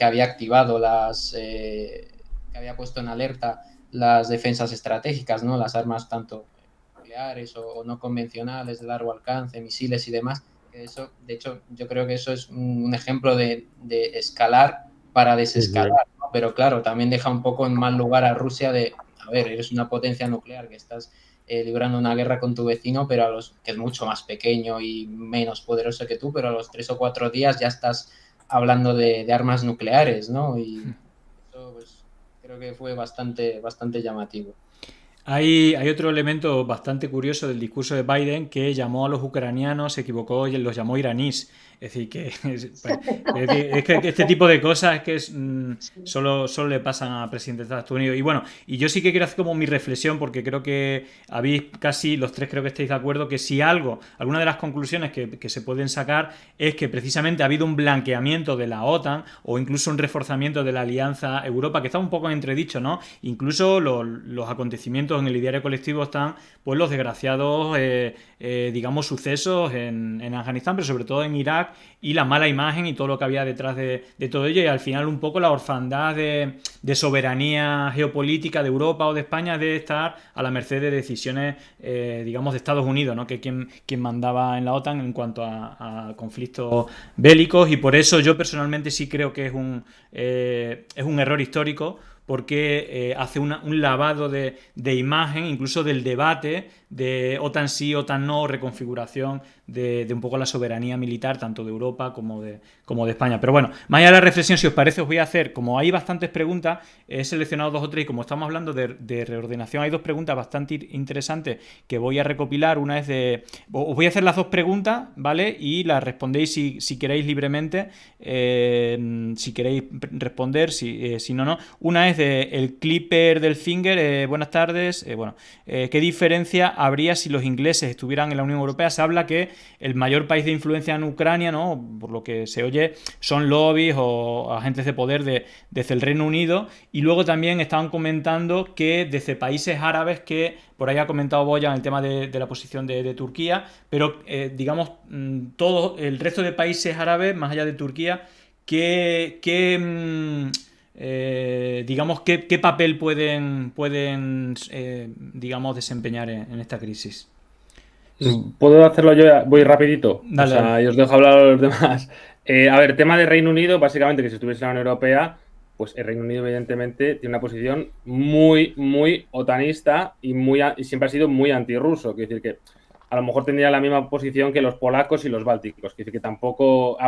había activado que había puesto en alerta las defensas estratégicas, ¿no? Las armas tanto nucleares o no convencionales de largo alcance, misiles y demás. Eso, de hecho, yo creo que eso es un ejemplo de escalar para desescalar, ¿no? Pero claro, también deja un poco en mal lugar a Rusia a ver, eres una potencia nuclear que estás librando una guerra con tu vecino, pero que es mucho más pequeño y menos poderoso que tú, pero a los 3 o 4 días ya estás hablando de armas nucleares, ¿no? Y eso pues creo que fue bastante llamativo. Hay otro elemento bastante curioso del discurso de Biden, que llamó a los ucranianos, se equivocó y los llamó iraníes. Es decir, que este tipo de cosas es que Sí. solo le pasan a presidentes de Estados Unidos. Y bueno, y yo sí que quiero hacer como mi reflexión, porque creo que habéis casi los tres, creo que estáis de acuerdo, que si alguna de las conclusiones que se pueden sacar es que precisamente ha habido un blanqueamiento de la OTAN o incluso un reforzamiento de la Alianza Europa, que está un poco en entredicho, ¿no? Incluso los acontecimientos en el ideario colectivo están, pues, los desgraciados, digamos, sucesos en Afganistán, pero sobre todo en Irak, y la mala imagen y todo lo que había detrás de todo ello, y al final un poco la orfandad de soberanía geopolítica de Europa o de España, de estar a la merced de decisiones, digamos, de Estados Unidos, ¿no? Que quien mandaba en la OTAN en cuanto a conflictos bélicos, y por eso yo personalmente sí creo que es un error histórico, porque hace un lavado de imagen, incluso del debate de OTAN sí, OTAN no, reconfiguración de un poco la soberanía militar, tanto de Europa como de España. Pero bueno, más allá de la reflexión, si os parece, os voy a hacer, como hay bastantes preguntas, he seleccionado dos o tres, y como estamos hablando de reordenación, hay dos preguntas bastante interesantes que voy a recopilar. Una es os voy a hacer las dos preguntas, ¿vale? Y las respondéis si queréis libremente, si queréis responder, si no, no. Una es el Clipper del Finger. Buenas tardes. ¿Qué diferencia habría si los ingleses estuvieran en la Unión Europea? Se habla que el mayor país de influencia en Ucrania, ¿no? Por lo que se oye, son lobbies o agentes de poder desde el Reino Unido. Y luego también estaban comentando que desde países árabes, que por ahí ha comentado Boyan el tema de la posición de Turquía, pero digamos, todo el resto de países árabes, más allá de Turquía, digamos, qué papel pueden digamos, desempeñar en esta crisis. ¿Puedo hacerlo yo? Voy rapidito. O Dale, sea, dale. y os dejo hablar a los demás. A ver, tema de Reino Unido, básicamente que si estuviese en la Unión Europea, pues el Reino Unido evidentemente tiene una posición muy, muy otanista y siempre ha sido muy antirruso. Quiere decir que a lo mejor tendría la misma posición que los polacos y los bálticos. Quiere decir que tampoco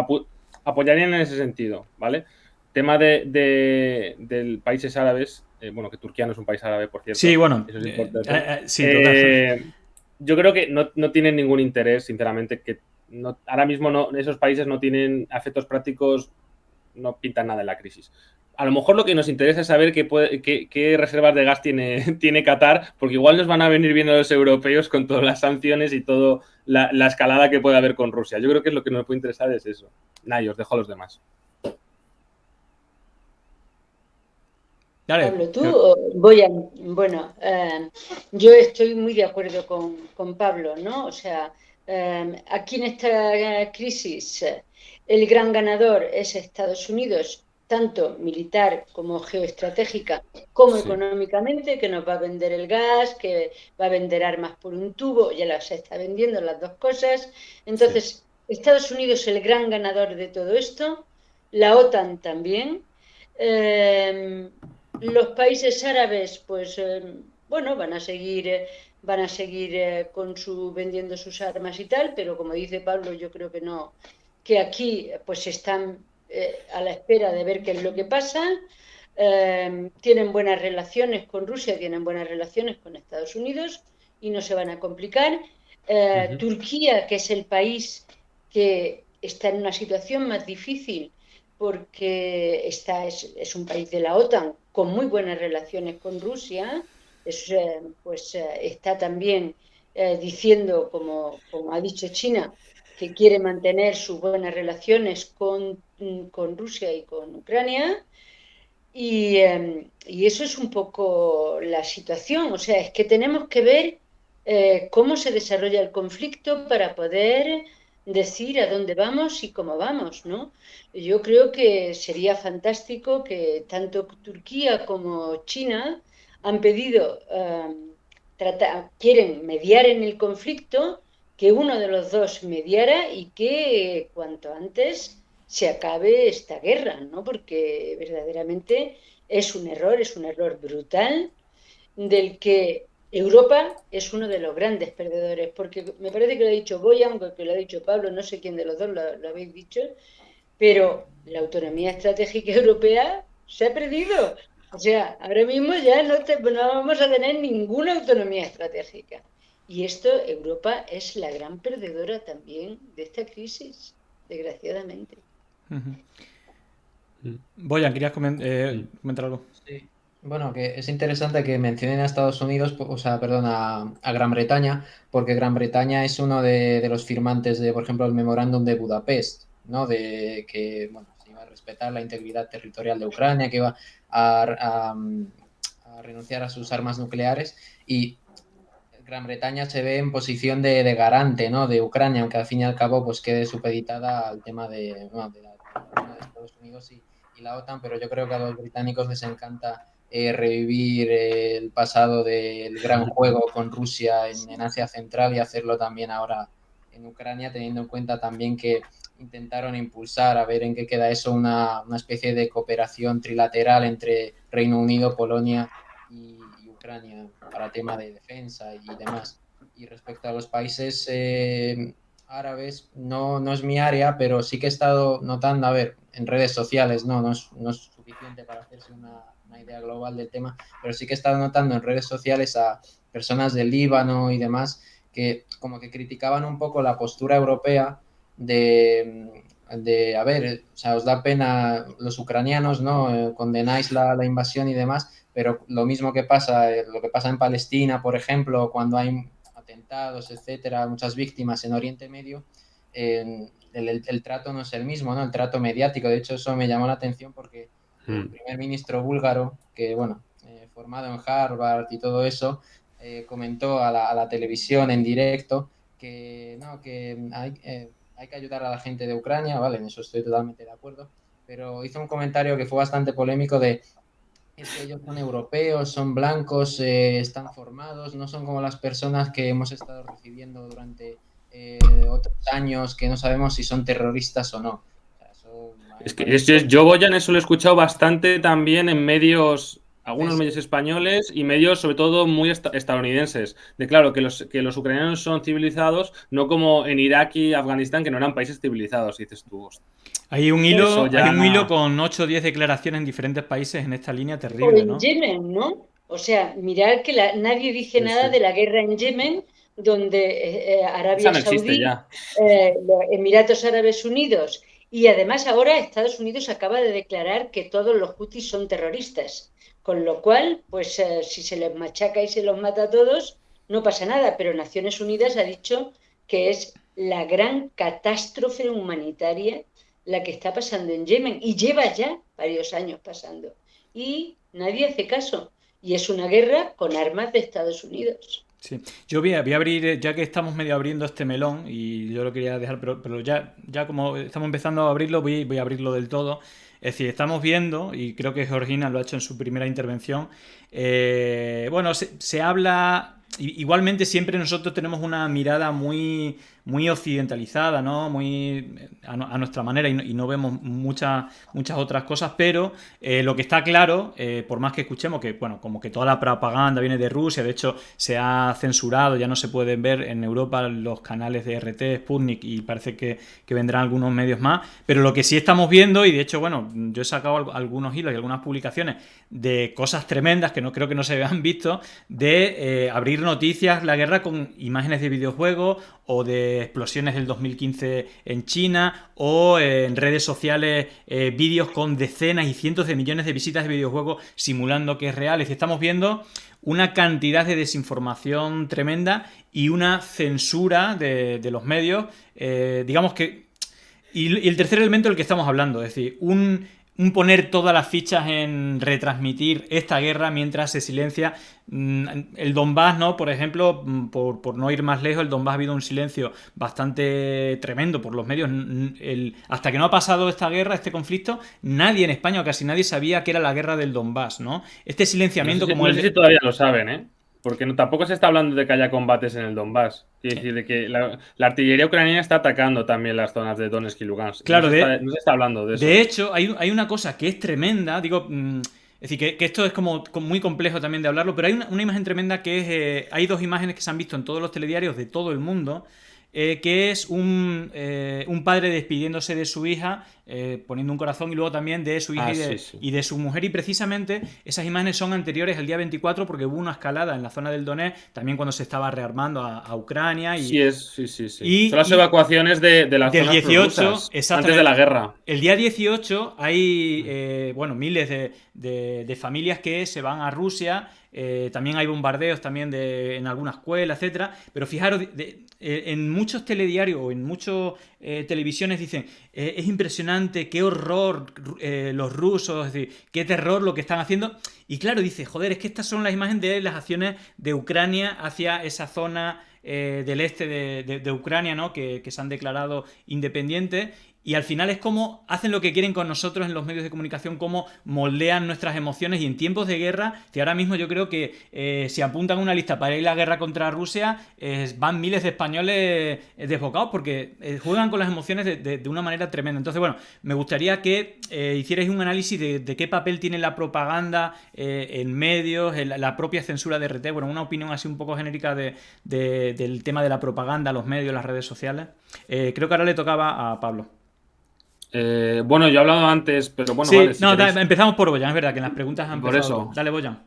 apoyarían en ese sentido, ¿vale? Tema de países árabes, bueno, que Turquía no es un país árabe, por Sí, cierto, bueno, eso es importante. sí, total. Yo creo que no tienen ningún interés, sinceramente, que ahora mismo esos países no tienen efectos prácticos, no pintan nada en la crisis. A lo mejor lo que nos interesa es saber qué reservas de gas tiene Qatar, porque igual nos van a venir viendo los europeos con todas las sanciones y toda la escalada que puede haber con Rusia. Yo creo que lo que nos puede interesar es eso. Nada, y os dejo a los demás. Dale. Pablo, tú voy a. Bueno, yo estoy muy de acuerdo con Pablo, ¿no? O sea, aquí en esta crisis el gran ganador es Estados Unidos, tanto militar como geoestratégica, como Sí. económicamente, que nos va a vender el gas, que va a vender armas por un tubo, ya las está vendiendo las dos cosas. Sí. Entonces, Estados Unidos es el gran ganador de todo esto, la OTAN también. Eh, los países árabes, pues bueno, van a seguir vendiendo sus armas y tal, pero como dice Pablo, yo creo que no, que aquí pues están a la espera de ver qué es lo que pasa. Tienen buenas relaciones con Rusia, tienen buenas relaciones con Estados Unidos y no se van a complicar. Turquía, que es el país que está en una situación más difícil porque es un país de la OTAN con muy buenas relaciones con Rusia, está también diciendo, como ha dicho China, que quiere mantener sus buenas relaciones con Rusia y con Ucrania. Y eso es un poco la situación. O sea, es que tenemos que ver cómo se desarrolla el conflicto para poder decir a dónde vamos y cómo vamos, ¿no? Yo creo que sería fantástico que tanto Turquía como China han pedido, quieren mediar en el conflicto, que uno de los dos mediara y que cuanto antes se acabe esta guerra, ¿no? Porque verdaderamente es un error brutal del que Europa es uno de los grandes perdedores, porque me parece que lo ha dicho Boyan, porque lo ha dicho Pablo, no sé quién de los dos lo habéis dicho, pero la autonomía estratégica europea se ha perdido. O sea, ahora mismo ya no vamos a tener ninguna autonomía estratégica. Y esto, Europa es la gran perdedora también de esta crisis, desgraciadamente. Boyan, ¿querías Sí. comentar algo? Sí. Bueno, que es interesante que mencionen a Estados Unidos, o sea, perdón, a Gran Bretaña, porque Gran Bretaña es uno de los firmantes de, por ejemplo, el memorándum de Budapest, ¿no? De que, bueno, se iba a respetar la integridad territorial de Ucrania, que iba a renunciar a sus armas nucleares y Gran Bretaña se ve en posición de garante, ¿no? De Ucrania, aunque al fin y al cabo pues quede supeditada al tema bueno, de la Unión de Estados Unidos y la OTAN, pero yo creo que a los británicos les encanta revivir el pasado del gran juego con Rusia en Asia Central y hacerlo también ahora en Ucrania, teniendo en cuenta también que intentaron impulsar, a ver en qué queda eso, una especie de cooperación trilateral entre Reino Unido, Polonia y Ucrania para tema de defensa y demás. Y respecto a los países árabes, no es mi área, pero sí que he estado notando, a ver, en redes sociales, no es suficiente para hacerse una idea global del tema, pero sí que he estado notando en redes sociales a personas del Líbano y demás que como que criticaban un poco la postura europea a ver, o sea, os da pena los ucranianos, ¿no? Condenáis la invasión y demás, pero lo mismo que pasa, lo que pasa en Palestina, por ejemplo, cuando hay atentados, etcétera, muchas víctimas en Oriente Medio, el trato no es el mismo, ¿no? El trato mediático. De hecho, eso me llamó la atención porque el primer ministro búlgaro, que, bueno, formado en Harvard y todo eso, comentó a la televisión en directo que, no, que hay que ayudar a la gente de Ucrania, vale, en eso estoy totalmente de acuerdo, pero hizo un comentario que fue bastante polémico de es que ellos son europeos, son blancos, están formados, no son como las personas que hemos estado recibiendo durante otros años que no sabemos si son terroristas o no. O sea, eso Es me que pareció... yo, Boyan, eso lo he escuchado bastante también en medios, Sí, algunos sí, medios españoles y medios sobre todo muy estadounidenses. De claro, que los ucranianos son civilizados, no como en Irak y Afganistán, que no eran países civilizados, dices tú. Eso Hay ya... un hilo con 8 o 10 declaraciones en diferentes países en esta línea O terrible, en ¿no? Yemen, ¿no? O sea, mirar que nadie dice Sí, nada sí. de la guerra en Yemen, donde Esa Arabia no existe Saudí, ya. los Emiratos Árabes Unidos y además ahora Estados Unidos acaba de declarar que todos los hutis son terroristas. Con lo cual, pues si se les machaca y se los mata a todos, no pasa nada. Pero Naciones Unidas ha dicho que es la gran catástrofe humanitaria la que está pasando en Yemen y lleva ya varios años pasando y nadie hace caso. Y es una guerra con armas de Estados Unidos. Sí. Yo voy a abrir, ya que estamos medio abriendo este melón, y yo lo quería dejar, pero ya como estamos empezando a abrirlo, voy a abrirlo del todo. Es decir, estamos viendo, y creo que Georgina lo ha hecho en su primera intervención, bueno, se habla, igualmente siempre nosotros tenemos una mirada muy occidentalizada, ¿no? Muy a nuestra manera y no vemos muchas otras cosas, pero lo que está claro, por más que escuchemos que, bueno, como que toda la propaganda viene de Rusia, de hecho se ha censurado, ya no se pueden ver en Europa los canales de RT, Sputnik y parece que vendrán algunos medios más, pero lo que sí estamos viendo, y de hecho, bueno, yo he sacado algunos hilos y algunas publicaciones de cosas tremendas que no creo que no se han visto, de abrir noticias, la guerra con imágenes de videojuegos o de explosiones del 2015 en China o en redes sociales vídeos con decenas y cientos de millones de visitas de videojuegos simulando que es real. Es decir, estamos viendo una cantidad de desinformación tremenda y una censura de los medios, digamos que... Y el tercer elemento del que estamos hablando, es decir, un poner todas las fichas en retransmitir esta guerra mientras se silencia el Donbass, ¿no? Por ejemplo, por no ir más lejos, el Donbass ha habido un silencio bastante tremendo por los medios. Hasta que no ha pasado esta guerra, este conflicto, nadie en España o casi nadie sabía que era la guerra del Donbass, ¿no? Este silenciamiento como no sé si todavía lo saben, ¿eh? Porque tampoco se está hablando de que haya combates en el Donbass. Quiere decir, de que la artillería ucraniana está atacando también las zonas de Donetsk y Lugansk. Claro, no se está hablando de eso. De hecho, hay una cosa que es tremenda, digo, es decir, que esto es como muy complejo también de hablarlo, pero hay una imagen tremenda que es, hay dos imágenes que se han visto en todos los telediarios de todo el mundo, que es un padre despidiéndose de su hija, poniendo un corazón, y luego también de su hija y de su mujer. Y precisamente esas imágenes son anteriores al día 24 porque hubo una escalada en la zona del Donetsk, también cuando se estaba rearmando a Ucrania. Y, sí. Son las evacuaciones de las del zonas 18, prorrusas, antes de la guerra. El día 18 hay miles de familias que se van a Rusia. También hay bombardeos también en alguna escuela, etcétera. Pero fijaros, en muchos telediarios o en muchas televisiones dicen es impresionante, qué horror los rusos, es decir, qué terror lo que están haciendo. Y claro, dice, joder, es que estas son las imágenes de las acciones de Ucrania hacia esa zona del este de Ucrania, ¿no? Que se han declarado independientes. Y al final es como hacen lo que quieren con nosotros en los medios de comunicación, cómo moldean nuestras emociones. Y en tiempos de guerra, que ahora mismo yo creo que si apuntan una lista para ir a la guerra contra Rusia, van miles de españoles desbocados porque juegan con las emociones de una manera tremenda. Entonces, bueno, me gustaría que hicierais un análisis de qué papel tiene la propaganda en medios, la propia censura de RT. Bueno, una opinión así un poco genérica del tema de la propaganda, los medios, las redes sociales. Creo que ahora le tocaba a Pablo. Bueno, yo he hablado antes, pero bueno, sí, vale. Si empezamos por Boyan, es verdad que en las preguntas han empezado. Por eso. Dale, Boyan.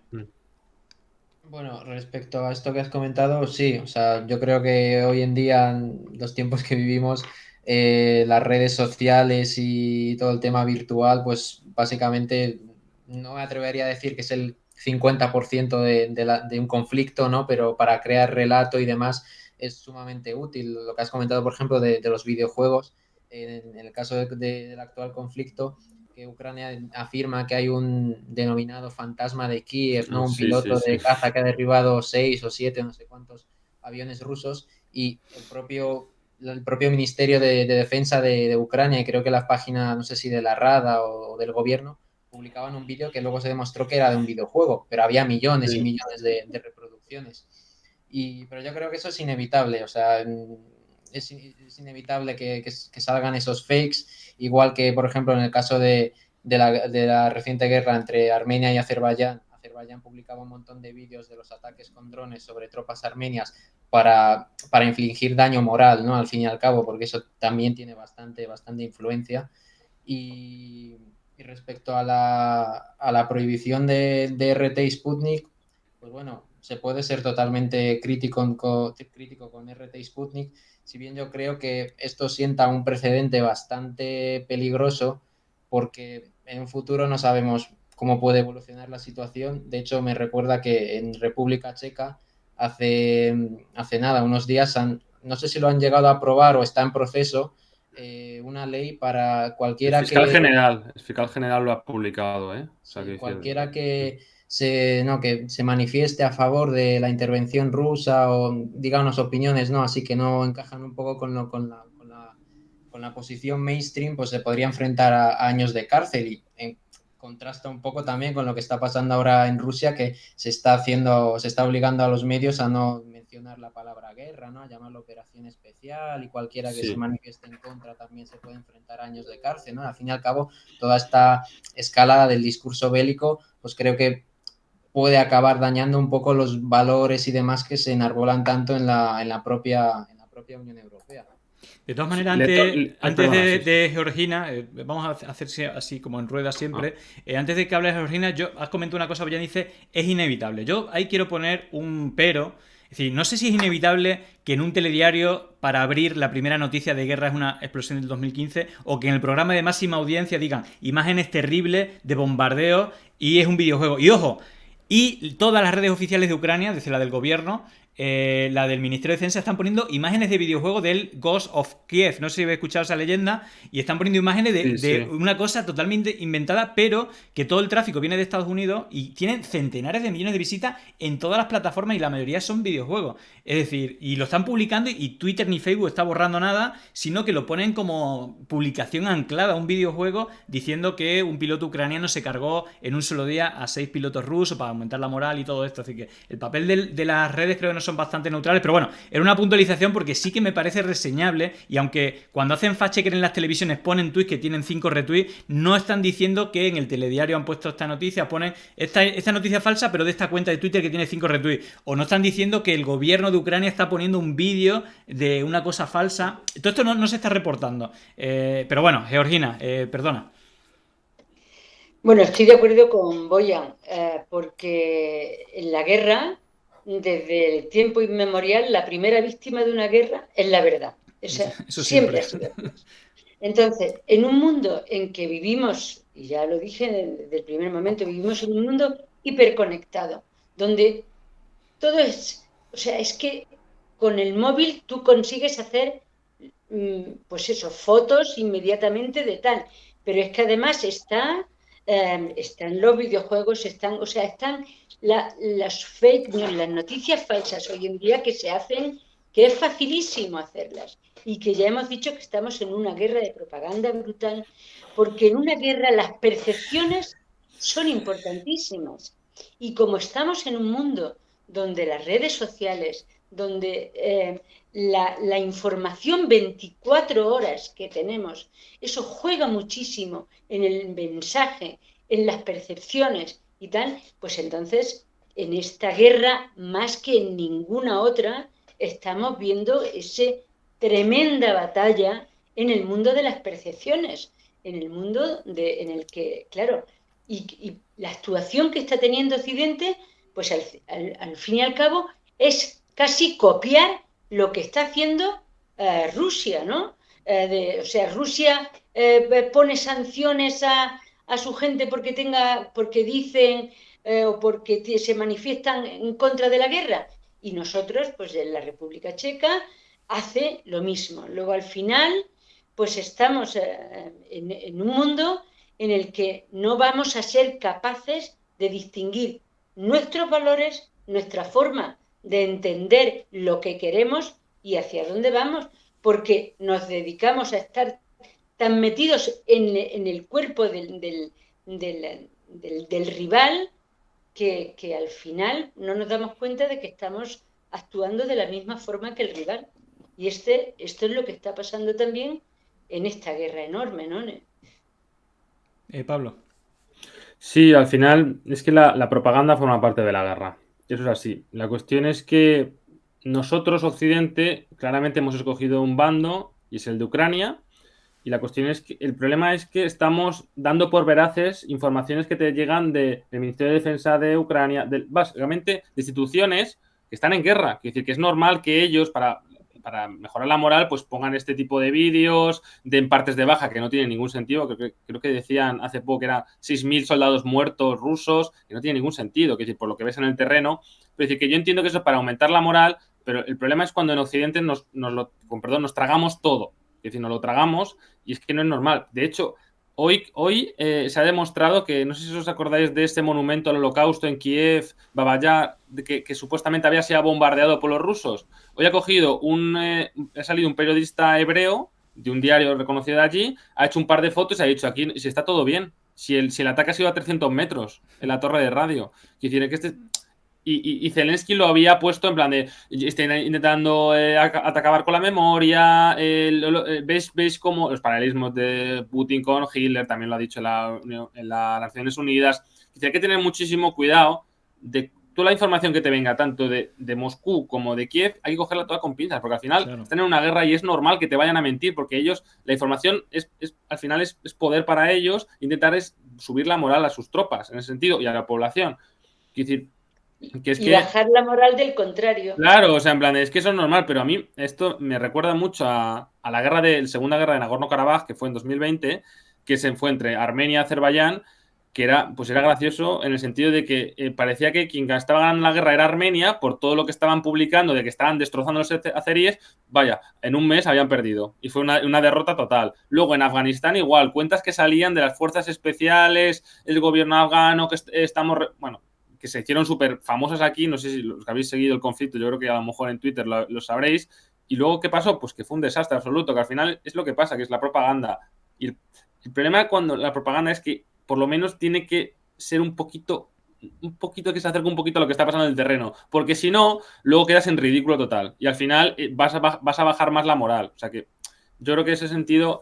Bueno, respecto a esto que has comentado, sí, o sea, yo creo que hoy en día, en los tiempos que vivimos, las redes sociales y todo el tema virtual, pues básicamente no me atrevería a decir que es el 50% de un conflicto, ¿no? Pero para crear relato y demás es sumamente útil. Lo que has comentado, por ejemplo, de los videojuegos, en el caso del actual conflicto, que Ucrania afirma que hay un denominado fantasma de Kiev, ¿no? Un piloto de caza que ha derribado 6 o 7, no sé cuántos aviones rusos, y el propio Ministerio de Defensa de Ucrania, y creo que las páginas, no sé si de la Rada o del gobierno, publicaban un vídeo que luego se demostró que era de un videojuego, pero había millones y millones de reproducciones. Pero yo creo que eso es inevitable, o sea, es inevitable que salgan esos fakes, igual que, por ejemplo, en el caso de la reciente guerra entre Armenia y Azerbaiyán. Azerbaiyán publicaba un montón de vídeos de los ataques con drones sobre tropas armenias para infligir daño moral, ¿no? Al fin y al cabo, porque eso también tiene bastante influencia. Y respecto a la prohibición de RT y Sputnik, pues bueno, se puede ser totalmente crítico con RT y Sputnik, si bien yo creo que esto sienta un precedente bastante peligroso, porque en un futuro no sabemos cómo puede evolucionar la situación. De hecho, me recuerda que en República Checa hace nada, unos días, no sé si lo han llegado a aprobar o está en proceso, una ley para cualquiera el fiscal general lo ha publicado, ¿eh? O sea, sí, cualquiera que se manifieste a favor de la intervención rusa o diga unas opiniones, ¿no? Así que no encajan un poco con la posición mainstream, pues se podría enfrentar a años de cárcel, y contrasta un poco también con lo que está pasando ahora en Rusia, que se está obligando a los medios a no mencionar la palabra guerra, ¿no? A llamarlo operación especial, y cualquiera que se manifieste en contra también se puede enfrentar a años de cárcel, ¿no? Al fin y al cabo, toda esta escalada del discurso bélico, pues creo que puede acabar dañando un poco los valores y demás que se enarbolan tanto en la propia Unión Europea. De todas maneras, antes de Georgina, vamos a hacerse así como en rueda siempre. Antes de que hables de Georgina, has comentado una cosa, ya dice, es inevitable. Yo ahí quiero poner un pero. Es decir, no sé si es inevitable que en un telediario, para abrir la primera noticia de guerra es una explosión del 2015, o que en el programa de máxima audiencia digan imágenes terribles de bombardeo y es un videojuego. Y ojo, y todas las redes oficiales de Ucrania, desde la del gobierno, la del Ministerio de Defensa, están poniendo imágenes de videojuego del Ghost of Kiev. No sé si habéis escuchado esa leyenda. Y están poniendo imágenes de una cosa totalmente inventada, pero que todo el tráfico viene de Estados Unidos y tienen centenares de millones de visitas en todas las plataformas y la mayoría son videojuegos. Es decir, y lo están publicando y Twitter ni Facebook está borrando nada, sino que lo ponen como publicación anclada a un videojuego diciendo que un piloto ucraniano se cargó en un solo día a 6 pilotos rusos para aumentar la moral y todo esto. Así que el papel de las redes creo que no son bastante neutrales, pero bueno, era una puntualización porque sí que me parece reseñable, y aunque cuando hacen fact-checker en las televisiones ponen tweets que tienen 5 retweets, no están diciendo que en el telediario han puesto esta noticia, ponen esta noticia falsa, pero de esta cuenta de Twitter que tiene 5 retweets, o no están diciendo que el gobierno de Ucrania está poniendo un vídeo de una cosa falsa. Todo esto no se está reportando. Pero bueno, Georgina, perdona. Bueno, estoy de acuerdo con Boyan, porque en la guerra, desde el tiempo inmemorial, la primera víctima de una guerra es la verdad. O sea, Eso siempre ha sido así. Entonces, en un mundo en que vivimos, y ya lo dije desde el primer momento, vivimos en un mundo hiperconectado, donde todo es, o sea, es que con el móvil tú consigues hacer, pues eso, fotos inmediatamente de tal, pero es que además están los videojuegos, o sea, están las fake news, las noticias falsas hoy en día que se hacen, que es facilísimo hacerlas y que ya hemos dicho que estamos en una guerra de propaganda brutal, porque en una guerra las percepciones son importantísimas y como estamos en un mundo donde las redes sociales, donde la información 24 horas que tenemos, eso juega muchísimo en el mensaje, en las percepciones y tal, pues entonces en esta guerra, más que en ninguna otra, estamos viendo esa tremenda batalla en el mundo de las percepciones, en el mundo en el que, claro, y la actuación que está teniendo Occidente, pues al fin y al cabo es casi copiar lo que está haciendo Rusia, ¿no? O sea, Rusia pone sanciones a su gente porque dicen o porque se manifiestan en contra de la guerra. Y nosotros, pues en la República Checa, hace lo mismo. Luego al final, pues estamos en un mundo en el que no vamos a ser capaces de distinguir nuestros valores, nuestra forma de entender lo que queremos y hacia dónde vamos, porque nos dedicamos a estar tan metidos en el cuerpo del rival que al final no nos damos cuenta de que estamos actuando de la misma forma que el rival. Y esto es lo que está pasando también en esta guerra enorme, ¿no? Pablo. Sí, al final es que la propaganda forma parte de la guerra. Eso es así. La cuestión es que nosotros, Occidente, claramente hemos escogido un bando y es el de Ucrania. Y la cuestión es que el problema es que estamos dando por veraces informaciones que te llegan del Ministerio de Defensa de Ucrania, básicamente de instituciones que están en guerra. Es decir, que es normal que ellos, para mejorar la moral, pues pongan este tipo de vídeos, den partes de baja que no tienen ningún sentido. Creo que decían hace poco que eran 6.000 soldados muertos rusos, que no tiene ningún sentido, que es decir, por lo que ves en el terreno. Pero es decir, que yo entiendo que eso es para aumentar la moral, pero el problema es cuando en Occidente nos tragamos todo. Es decir, nos lo tragamos y es que no es normal. De hecho, hoy se ha demostrado que, no sé si os acordáis de este monumento al holocausto en Kiev, Babayá, que supuestamente había sido bombardeado por los rusos. Hoy ha salido un periodista hebreo de un diario reconocido de allí, ha hecho un par de fotos y ha dicho aquí si está todo bien, si el ataque ha sido a 300 metros en la torre de radio. Quiere decir que Y Zelensky lo había puesto en plan de está intentando acabar con la memoria. ¿Veis cómo los paralelismos de Putin con Hitler? También lo ha dicho en las Naciones Unidas. Hay que tener muchísimo cuidado de toda la información que te venga, tanto de Moscú como de Kiev, hay que cogerla toda con pinzas, porque al final están en una guerra y es normal que te vayan a mentir, porque ellos, la información al final es poder para ellos, intentar es subir la moral a sus tropas, en ese sentido, y a la población. Es decir, bajar la moral del contrario. Claro, o sea, en plan, es que eso es normal, pero a mí esto me recuerda mucho a la Segunda Guerra de Nagorno-Karabaj, que fue en 2020, que se fue entre Armenia y Azerbaiyán, que era gracioso en el sentido de que parecía que quien estaba ganando la guerra era Armenia, por todo lo que estaban publicando, de que estaban destrozando los azeríes, vaya, en un mes habían perdido, y fue una derrota total. Luego en Afganistán igual, cuentas que salían de las fuerzas especiales, el gobierno afgano, que que se hicieron súper famosas aquí, no sé si los que habéis seguido el conflicto, yo creo que a lo mejor en Twitter lo sabréis, y luego ¿qué pasó? Pues que fue un desastre absoluto, que al final es lo que pasa, que es la propaganda. Y el problema cuando la propaganda es que por lo menos tiene que ser un poquito un poquito que se acerque un poquito a lo que está pasando en el terreno, porque si no, luego quedas en ridículo total y al final vas a bajar más la moral. O sea que yo creo que en ese sentido,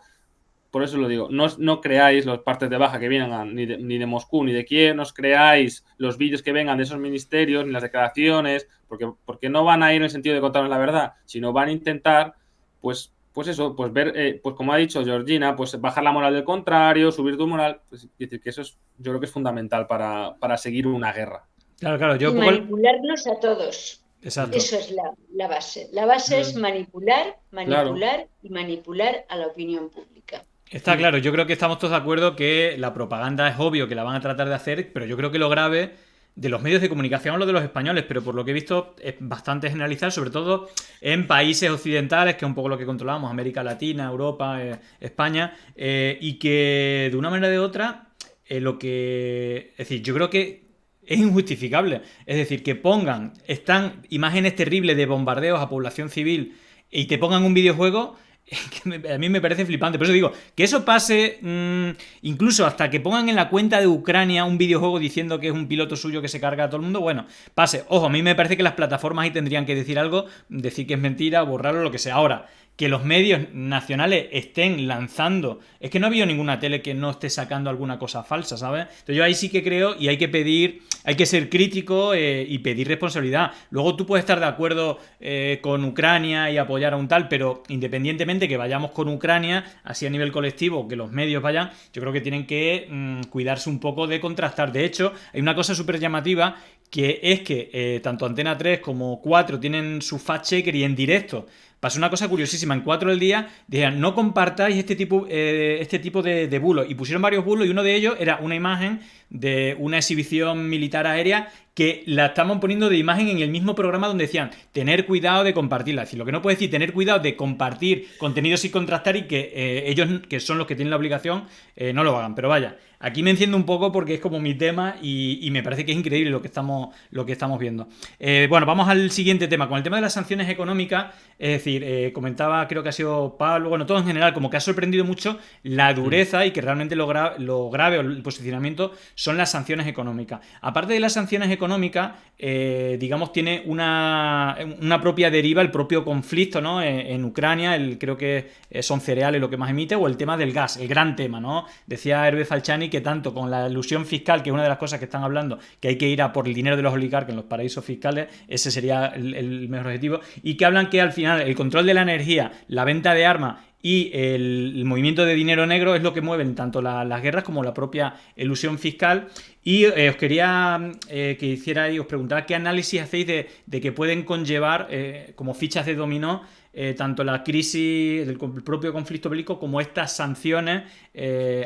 por eso lo digo, no creáis los partes de baja que vengan ni de Moscú ni de Kiev, no os creáis los vídeos que vengan de esos ministerios ni las declaraciones, porque no van a ir en el sentido de contarnos la verdad, sino van a intentar, pues eso, pues ver, pues como ha dicho Georgina, pues bajar la moral del contrario, subir tu moral, pues decir que eso es, yo creo que es fundamental para seguir una guerra. Claro, y manipularnos a todos. Exacto. Eso es la base. La base es manipular Claro. y manipular a la opinión pública. Está claro, yo creo que estamos todos de acuerdo que la propaganda es obvio que la van a tratar de hacer, pero yo creo que lo grave de los medios de comunicación, lo de los españoles, pero por lo que he visto es bastante generalizado, sobre todo en países occidentales, que es un poco lo que controlamos, América Latina, Europa, España, y que de una manera o de otra, es decir, yo creo que es injustificable. Es decir, que están imágenes terribles de bombardeos a población civil y te pongan un videojuego. A mí me parece flipante. Por eso digo, que eso pase incluso hasta que pongan en la cuenta de Ucrania un videojuego diciendo que es un piloto suyo que se carga a todo el mundo, bueno, pase. Ojo, a mí me parece que las plataformas ahí tendrían que decir algo, decir que es mentira, borrarlo, lo que sea. Ahora, que los medios nacionales estén lanzando, es que no ha habido ninguna tele que no esté sacando alguna cosa falsa, ¿sabes? Entonces yo ahí sí que creo y hay que ser crítico y pedir responsabilidad. Luego tú puedes estar de acuerdo con Ucrania y apoyar a un tal, pero independientemente que vayamos con Ucrania, así a nivel colectivo, que los medios vayan, yo creo que tienen que cuidarse un poco de contrastar. De hecho, hay una cosa súper llamativa que es que tanto Antena 3 como 4 tienen su fact-checker y en directo pasó una cosa curiosísima. En 4 del día decían, no compartáis este tipo de bulos. Y pusieron varios bulos y uno de ellos era una imagen de una exhibición militar aérea que la estaban poniendo de imagen en el mismo programa donde decían tener cuidado de compartirla. Es decir, lo que no puede decir tener cuidado de compartir contenidos sin contrastar y que ellos, que son los que tienen la obligación, no lo hagan. Pero vaya, aquí me enciendo un poco porque es como mi tema y me parece que es increíble lo que estamos viendo. Bueno, vamos al siguiente tema. Con el tema de las sanciones económicas, es decir, comentaba, creo que ha sido Pablo, bueno, todo en general, como que ha sorprendido mucho la dureza y que realmente lo grave o el posicionamiento son las sanciones económicas. Aparte de las sanciones económicas, digamos, tiene una propia deriva, el propio conflicto, ¿no? En Ucrania, creo que son cereales lo que más emite, o el tema del gas, el gran tema, ¿no? Decía Hervé Falciani que tanto con la elusión fiscal, que es una de las cosas que están hablando, que hay que ir a por el dinero de los oligarcas en los paraísos fiscales, ese sería el mejor objetivo, y que hablan que al final el control de la energía, la venta de armas y el movimiento de dinero negro es lo que mueven tanto las guerras como la propia elusión fiscal. Y os quería os preguntaba qué análisis hacéis de que pueden conllevar como fichas de dominó tanto la crisis del propio conflicto bélico como estas sanciones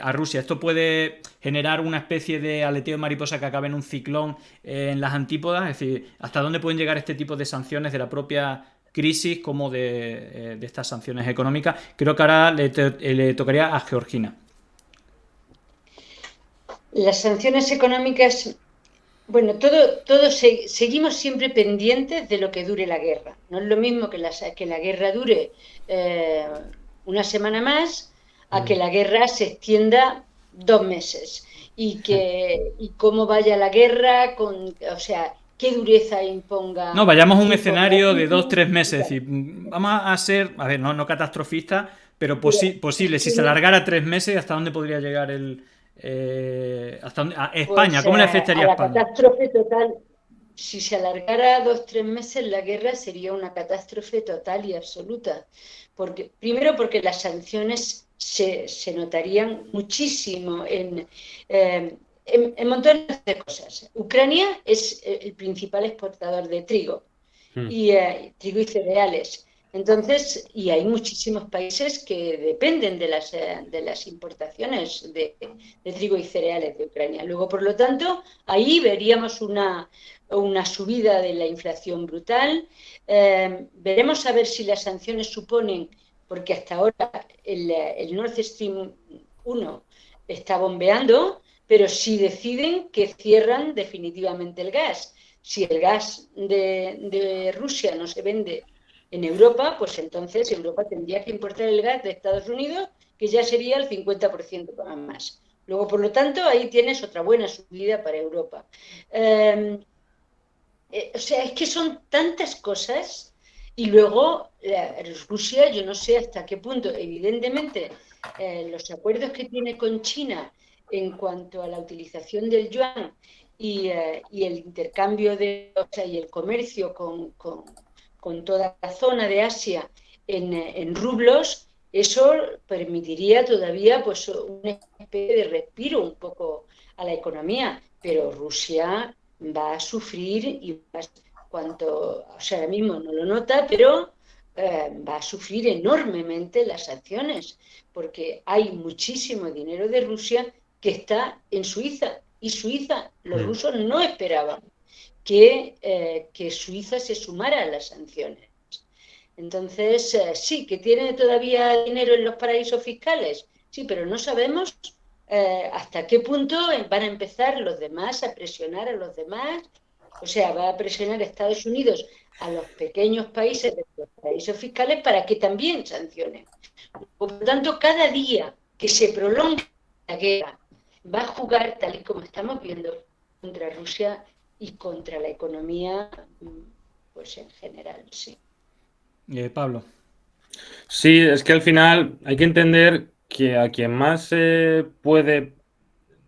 a Rusia. Esto puede generar una especie de aleteo de mariposa que acabe en un ciclón en las antípodas. Es decir, ¿hasta dónde pueden llegar este tipo de sanciones de la propia crisis como de estas sanciones económicas? Creo que ahora le tocaría a Georgina. Las sanciones económicas, bueno, seguimos siempre pendientes de lo que dure la guerra. No es lo mismo que la guerra dure una semana más a que la guerra se extienda 2 meses y cómo vaya la guerra, o sea, qué dureza imponga. No, vayamos a un escenario de 2-3 meses. Es decir, vamos a ser, a ver, no catastrofista, pero posible. Si se alargara 3 meses, ¿hasta dónde podría llegar a España? Pues, ¿cómo le afectaría a España? Catástrofe total. Si se alargara 2-3 meses la guerra sería una catástrofe total y absoluta. Primero porque las sanciones se notarían muchísimo en montones de cosas. Ucrania es el principal exportador de trigo, trigo y cereales. Entonces, y hay muchísimos países que dependen de las importaciones de trigo y cereales de Ucrania. Luego, por lo tanto, ahí veríamos una subida de la inflación brutal. Veremos a ver si las sanciones suponen, porque hasta ahora el Nord Stream 1 está bombeando, pero si deciden que cierran definitivamente el gas. Si el gas de Rusia no se vende en Europa, pues entonces Europa tendría que importar el gas de Estados Unidos, que ya sería el 50% más. Luego, por lo tanto, ahí tienes otra buena subida para Europa. Eh, o sea, es que son tantas cosas y luego Rusia, yo no sé hasta qué punto, evidentemente, los acuerdos que tiene con China en cuanto a la utilización del yuan y el intercambio o sea, y el comercio con toda la zona de Asia en rublos, eso permitiría todavía pues una especie de respiro un poco a la economía, pero Rusia va a sufrir y o sea, ahora mismo no lo nota, pero va a sufrir enormemente las sanciones, porque hay muchísimo dinero de Rusia que está en Suiza, y Suiza, los rusos no esperaban que Suiza se sumara a las sanciones. Entonces, sí, que tiene todavía dinero en los paraísos fiscales, sí, pero no sabemos hasta qué punto van a empezar los demás a presionar a los demás. O sea, va a presionar Estados Unidos a los pequeños países de los paraísos fiscales para que también sancionen. Por lo tanto, cada día que se prolongue la guerra va a jugar, tal y como estamos viendo, contra Rusia y contra la economía, pues en general, sí. Pablo. Sí, es que al final hay que entender que a quien más puede,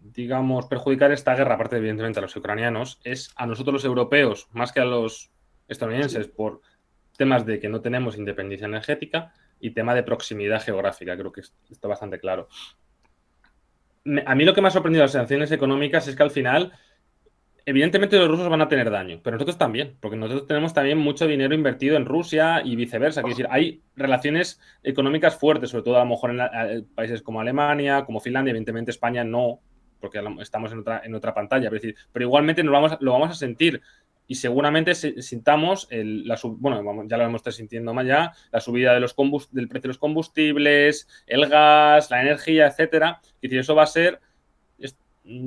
digamos, perjudicar esta guerra, aparte evidentemente a los ucranianos, es a nosotros los europeos, más que a los estadounidenses, Sí. por temas de que no tenemos independencia energética y tema de proximidad geográfica, creo que está bastante claro. A mí lo que me ha sorprendido de las sanciones económicas es que al final, evidentemente los rusos van a tener daño, pero nosotros también, porque nosotros tenemos también mucho dinero invertido en Rusia y viceversa. Quiero decir, hay relaciones económicas fuertes, sobre todo a lo mejor en países como Alemania, como Finlandia, evidentemente España no, porque estamos en otra pantalla, pero igualmente lo vamos a sentir y seguramente sintamos, bueno, ya lo hemos estado sintiendo más ya, la subida de del precio de los combustibles, el gas, la energía, etcétera. Es decir, eso va a ser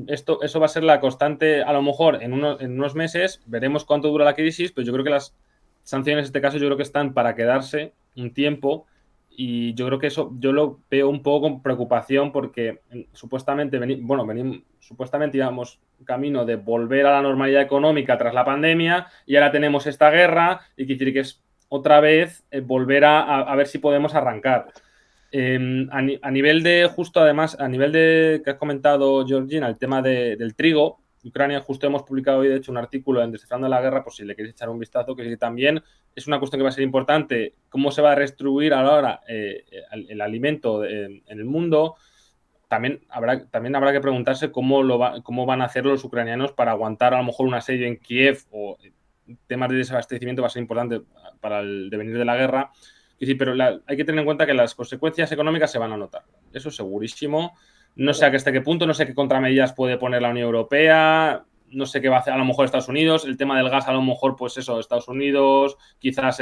eso va a ser la constante, a lo mejor en unos meses veremos cuánto dura la crisis, pero yo creo que las sanciones en este caso yo creo que están para quedarse un tiempo y yo creo que eso yo lo veo un poco con preocupación porque supuestamente supuestamente íbamos camino de volver a la normalidad económica tras la pandemia y ahora tenemos esta guerra y quiere decir que es otra vez volver a ver si podemos arrancar. A nivel de, justo además, a nivel de que has comentado, Georgina, el tema del trigo, Ucrania, justo hemos publicado hoy, de hecho, un artículo en Descifrando la Guerra, por si le queréis echar un vistazo, que también es una cuestión que va a ser importante, cómo se va a redistribuir ahora el alimento en el mundo. También habrá que preguntarse cómo van a hacer los ucranianos para aguantar a lo mejor un asedio en Kiev o temas de desabastecimiento va a ser importante para el devenir de la guerra. Sí, pero hay que tener en cuenta que las consecuencias económicas se van a notar. Eso es segurísimo. No sé hasta qué punto, no sé qué contramedidas puede poner la Unión Europea, no sé qué va a hacer a lo mejor Estados Unidos. El tema del gas, a lo mejor, pues eso, Estados Unidos, quizás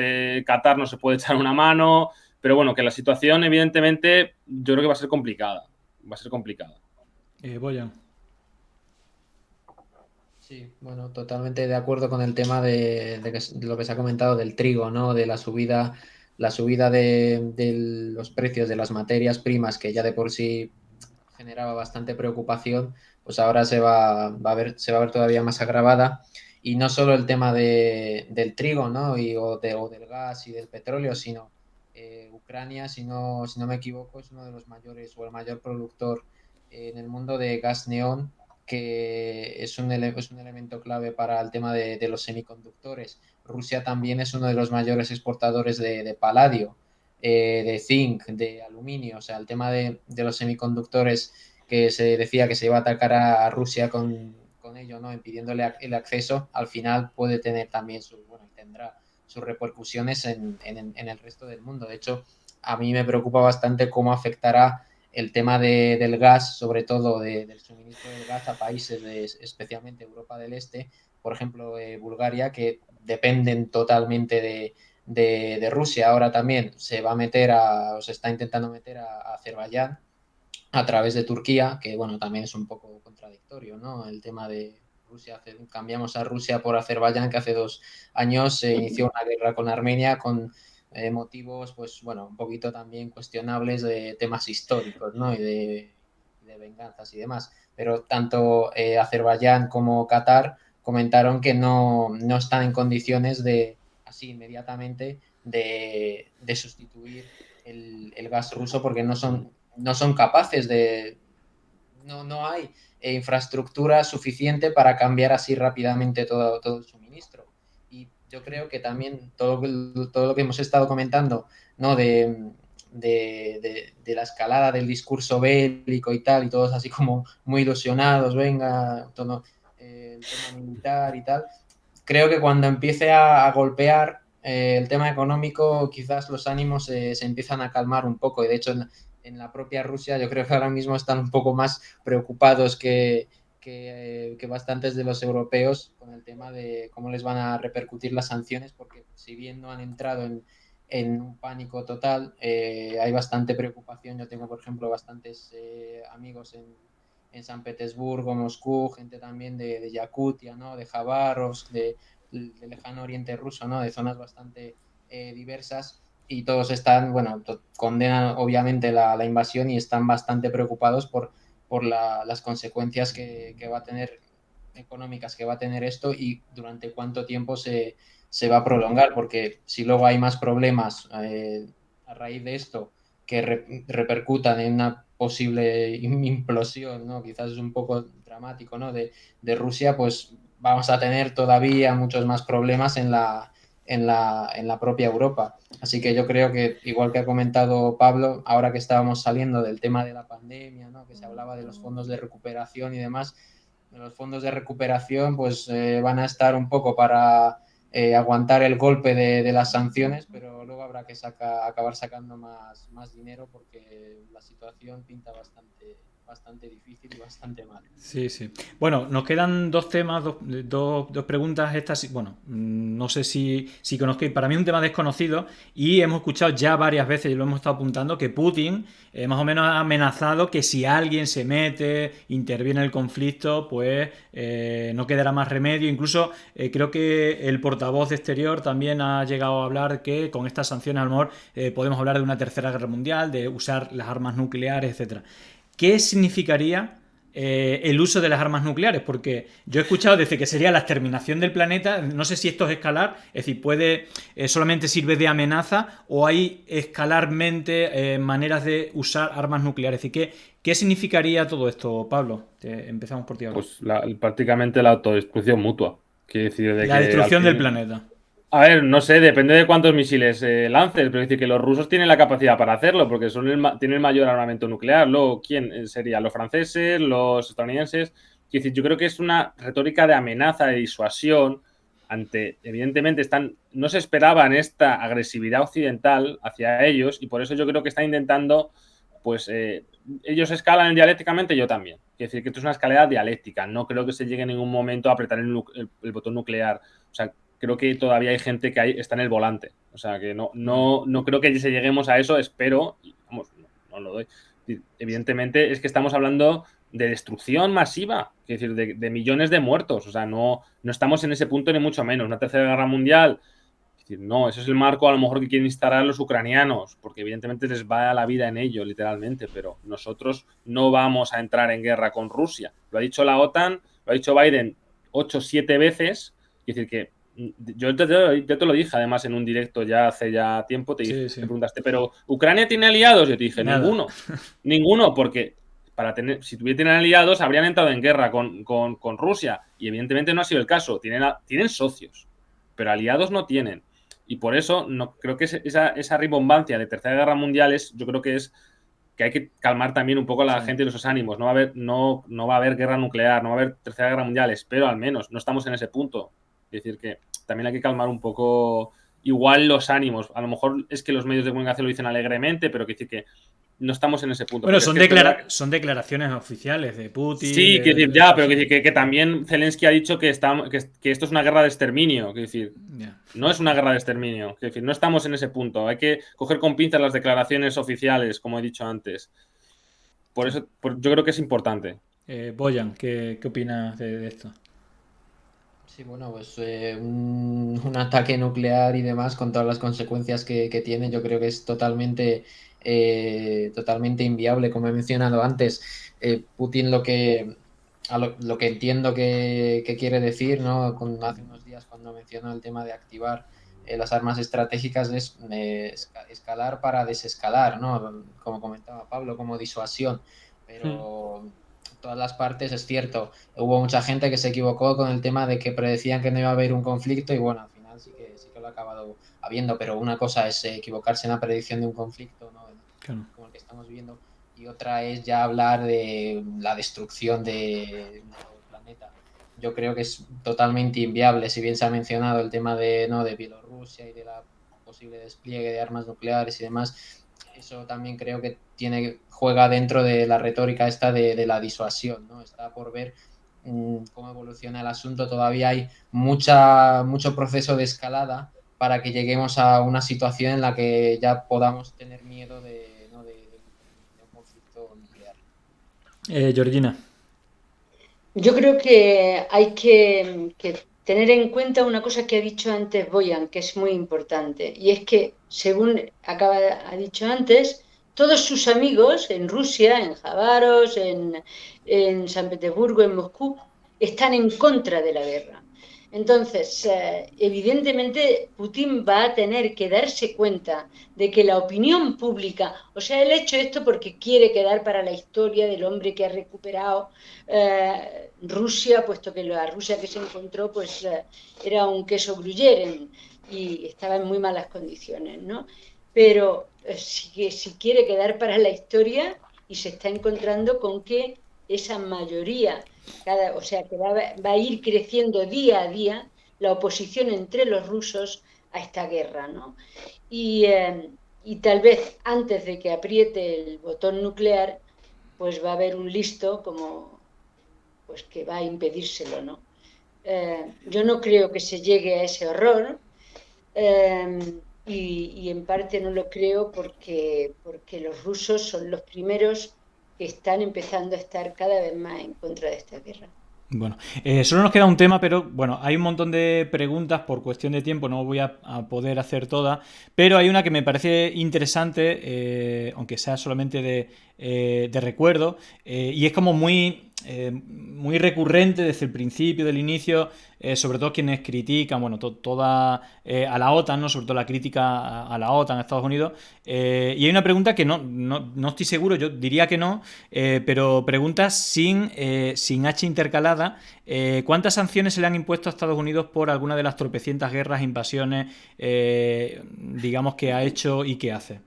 Qatar no se puede echar una mano. Pero bueno, que la situación, evidentemente, yo creo que va a ser complicada. Va a ser complicada. Boyan. Sí, bueno, totalmente de acuerdo con el tema de lo que se ha comentado del trigo, ¿no? De la subida de los precios de las materias primas, que ya de por sí generaba bastante preocupación, pues ahora se va a ver todavía más agravada. Y no solo el tema del trigo, ¿no? O del gas y del petróleo, sino Ucrania, si no me equivoco, es uno de los mayores o el mayor productor en el mundo de gas neón, que es un elemento clave para el tema de los semiconductores. Rusia también es uno de los mayores exportadores de paladio, de zinc, de aluminio. O sea, el tema de los semiconductores, que se decía que se iba a atacar a Rusia con ello, ¿no? Impidiéndole el acceso, al final puede tener también tendrá sus repercusiones en el resto del mundo. De hecho, a mí me preocupa bastante cómo afectará el tema del gas, sobre todo del suministro del gas a países especialmente Europa del Este, por ejemplo, Bulgaria, que dependen totalmente de Rusia. Ahora también se está intentando meter a Azerbaiyán a través de Turquía, que bueno, también es un poco contradictorio, ¿no? El tema de Rusia, cambiamos a Rusia por Azerbaiyán, que hace 2 años se inició una guerra con Armenia con motivos, pues bueno, un poquito también cuestionables de temas históricos, ¿no? Y de de venganzas y demás. Pero tanto Azerbaiyán como Qatar comentaron que no están en condiciones de, así inmediatamente, de sustituir el gas ruso porque no son capaces de... No hay infraestructura suficiente para cambiar así rápidamente todo el suministro. Y yo creo que también todo lo que hemos estado comentando, ¿no? de la escalada del discurso bélico y tal, y todos así como muy ilusionados, venga, todo, el tema militar y tal. Creo que cuando empiece a golpear el tema económico, quizás los ánimos se empiezan a calmar un poco. Y de hecho, en la propia Rusia, yo creo que ahora mismo están un poco más preocupados que bastantes de los europeos con el tema de cómo les van a repercutir las sanciones, porque si bien no han entrado en un pánico total, hay bastante preocupación. Yo tengo, por ejemplo, bastantes amigos en San Petersburgo, Moscú, gente también de Yakutia, ¿no? De Jabarovsk, del lejano oriente ruso, ¿no? De zonas bastante diversas, y todos están, bueno, condenan obviamente la invasión y están bastante preocupados por las consecuencias que va a tener, económicas que va a tener esto, y durante cuánto tiempo se va a prolongar, porque si luego hay más problemas a raíz de esto que repercutan en una posible implosión, ¿no? Quizás es un poco dramático, ¿no? de Rusia, pues vamos a tener todavía muchos más problemas en la propia Europa. Así que yo creo que, igual que ha comentado Pablo, ahora que estábamos saliendo del tema de la pandemia, ¿no? Que se hablaba de los fondos de recuperación y demás, los fondos de recuperación pues van a estar un poco para aguantar el golpe de las sanciones, pero luego habrá que acabar sacando más dinero, porque la situación pinta bastante difícil y bastante mal. Sí, sí. Bueno, nos quedan dos temas, dos preguntas. Estas, bueno, no sé si conozcáis, para mí es un tema desconocido y hemos escuchado ya varias veces, y lo hemos estado apuntando, que Putin más o menos ha amenazado que si alguien se mete, interviene en el conflicto, pues no quedará más remedio. Incluso creo que el portavoz de Exterior también ha llegado a hablar que con estas sanciones a lo mejor podemos hablar de una tercera guerra mundial, de usar las armas nucleares, etcétera. ¿Qué significaría el uso de las armas nucleares? Porque yo he escuchado desde que sería la exterminación del planeta, no sé si esto es escalar, es decir, solamente sirve de amenaza, o hay escalarmente maneras de usar armas nucleares. Es decir, ¿qué significaría todo esto, Pablo? Empezamos por ti ahora. Pues prácticamente la autodestrucción mutua. Quiere decir, la destrucción del planeta. A ver, no sé, depende de cuántos misiles lances, pero es decir que los rusos tienen la capacidad para hacerlo, porque tienen el mayor armamento nuclear. Luego, ¿quién sería? ¿Los franceses? ¿Los estadounidenses? Es decir, yo creo que es una retórica de amenaza, de disuasión, evidentemente no se esperaban esta agresividad occidental hacia ellos, y por eso yo creo que están intentando, pues ellos escalan dialécticamente, yo también. Es decir, que esto es una escalera dialéctica, no creo que se llegue en ningún momento a apretar el botón nuclear. O sea, creo que todavía hay gente que está en el volante. O sea, que no creo que lleguemos a eso, espero. Vamos, no lo doy. Evidentemente es que estamos hablando de destrucción masiva, es decir, de millones de muertos. O sea, no estamos en ese punto ni mucho menos. Una tercera guerra mundial, es decir, no, ese es el marco a lo mejor que quieren instalar los ucranianos, porque evidentemente les va la vida en ello, literalmente, pero nosotros no vamos a entrar en guerra con Rusia. Lo ha dicho la OTAN, lo ha dicho Biden 8 o 7 veces, es decir, que yo te lo dije además en un directo ya hace tiempo, te preguntaste, ¿pero Ucrania tiene aliados? Yo te dije, ninguno, porque si tuvieran aliados habrían entrado en guerra con Rusia, y evidentemente no ha sido el caso. Tienen socios, pero aliados no tienen, y por eso no creo que esa rimbombancia de tercera guerra mundial yo creo que es que hay que calmar también un poco a la gente de esos ánimos. No va a haber guerra nuclear, no va a haber tercera guerra mundial, espero al menos, no estamos en ese punto. Es decir, que también hay que calmar un poco igual los ánimos. A lo mejor es que los medios de comunicación lo dicen alegremente, pero que decir que no estamos en ese punto. Bueno, son declaraciones oficiales de Putin. Sí, pero que también Zelensky ha dicho que esto es una guerra de exterminio. Es decir, no es una guerra de exterminio. Es decir, no estamos en ese punto. Hay que coger con pinzas las declaraciones oficiales, como he dicho antes. Por eso yo creo que es importante. Boyan, ¿qué opinas de esto? Sí, bueno, pues un ataque nuclear y demás, con todas las consecuencias que tiene, yo creo que es totalmente inviable, como he mencionado antes. Putin lo que entiendo que quiere decir, ¿no? Hace unos días cuando mencionó el tema de activar las armas estratégicas es escalar para desescalar, ¿no? Como comentaba Pablo, como disuasión, pero todas las partes es cierto. Hubo mucha gente que se equivocó con el tema de que predecían que no iba a haber un conflicto y bueno, al final sí que lo ha acabado habiendo, pero una cosa es equivocarse en la predicción de un conflicto, ¿no? Claro. Como el que estamos viviendo, y otra es ya hablar de la destrucción de un planeta. Yo creo que es totalmente inviable, si bien se ha mencionado el tema de Bielorrusia y de la posible despliegue de armas nucleares y demás. Eso también creo que juega dentro de la retórica esta de la disuasión, ¿no? Está por ver cómo evoluciona el asunto. Todavía hay mucho proceso de escalada para que lleguemos a una situación en la que ya podamos tener miedo de un conflicto nuclear. Georgina. Yo creo que hay que tener en cuenta una cosa que ha dicho antes Boyan, que es muy importante, y es que, según ha dicho antes, todos sus amigos en Rusia, en Javaros, en San Petersburgo, en Moscú, están en contra de la guerra. Entonces, evidentemente, Putin va a tener que darse cuenta de que la opinión pública, o sea, él ha hecho esto porque quiere quedar para la historia del hombre que ha recuperado Rusia, puesto que la Rusia que se encontró pues era un queso gruyere y estaba en muy malas condiciones, ¿no? Pero si quiere quedar para la historia y se está encontrando con que esa mayoría, o sea, que va a ir creciendo día a día la oposición entre los rusos a esta guerra, ¿no? Y tal vez antes de que apriete el botón nuclear, pues va a haber un listo como pues que va a impedírselo, ¿no? Yo no creo que se llegue a ese horror y en parte no lo creo porque los rusos son los primeros que están empezando a estar cada vez más en contra de esta guerra. Bueno, solo nos queda un tema, pero bueno, hay un montón de preguntas por cuestión de tiempo, no voy a poder hacer todas, pero hay una que me parece interesante, aunque sea solamente de recuerdo, y es como muy recurrente desde el principio, del inicio, sobre todo quienes critican, bueno, toda a la OTAN, ¿no? Sobre todo la crítica a la OTAN, a Estados Unidos, y hay una pregunta que no estoy seguro, yo diría que no, pero pregunta sin H intercalada, ¿cuántas sanciones se le han impuesto a Estados Unidos por alguna de las tropecientas guerras, invasiones, digamos, que ha hecho y que hace?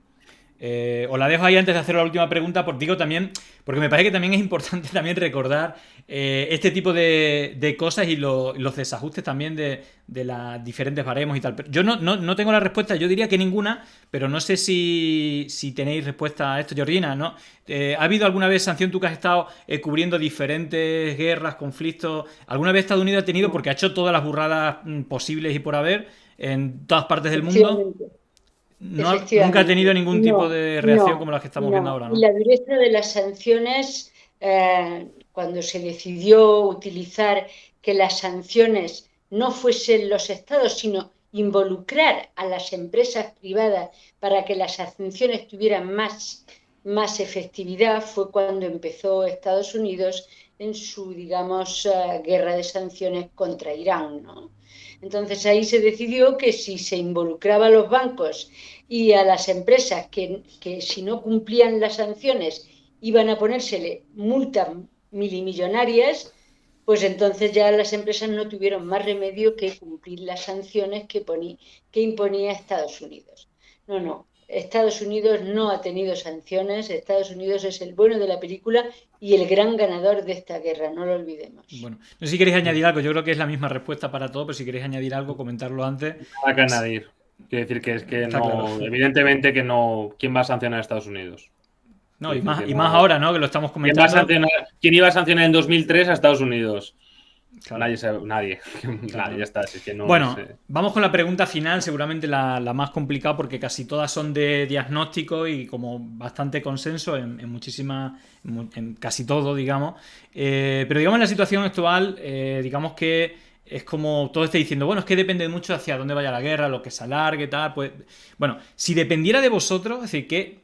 Os la dejo ahí antes de hacer la última pregunta, porque digo también, porque me parece que también es importante también recordar este tipo de cosas y los desajustes también de las diferentes baremos y tal. Yo no tengo la respuesta, yo diría que ninguna, pero no sé si tenéis respuesta a esto, Georgina, ¿no? ¿Ha habido alguna vez sanción, tú que has estado cubriendo diferentes guerras, conflictos? ¿Alguna vez Estados Unidos ha tenido, porque ha hecho todas las burradas posibles y por haber en todas partes del mundo? Nunca ha tenido ningún tipo de reacción como las que estamos viendo ahora, ¿no? Y la dureza de las sanciones, cuando se decidió utilizar que las sanciones no fuesen los estados, sino involucrar a las empresas privadas para que las sanciones tuvieran más efectividad, fue cuando empezó Estados Unidos en su, digamos, guerra de sanciones contra Irán, ¿no? Entonces ahí se decidió que si se involucraba a los bancos y a las empresas que si no cumplían las sanciones iban a ponérsele multas milimillonarias, pues entonces ya las empresas no tuvieron más remedio que cumplir las sanciones que imponía Estados Unidos. No, Estados Unidos no ha tenido sanciones, Estados Unidos es el bueno de la película y el gran ganador de esta guerra, no lo olvidemos. Bueno, no sé si queréis añadir algo, yo creo que es la misma respuesta para todo, pero si queréis añadir algo, comentarlo antes. Nada que añadir. Quiero decir que es que no, claro. Evidentemente que no. ¿Quién va a sancionar a Estados Unidos? No, y más ahora, ¿no? Que lo estamos comentando. ¿Quién iba a sancionar en 2003 a Estados Unidos? Claro. Nadie. Claro. Ya está. Así que no, bueno, vamos con la pregunta final, seguramente la más complicada, porque casi todas son de diagnóstico y como bastante consenso en casi todo, digamos. Pero digamos en la situación actual, digamos que es como todo está diciendo, bueno, es que depende mucho hacia dónde vaya la guerra, lo que se alargue, tal, pues... Bueno, si dependiera de vosotros, es decir,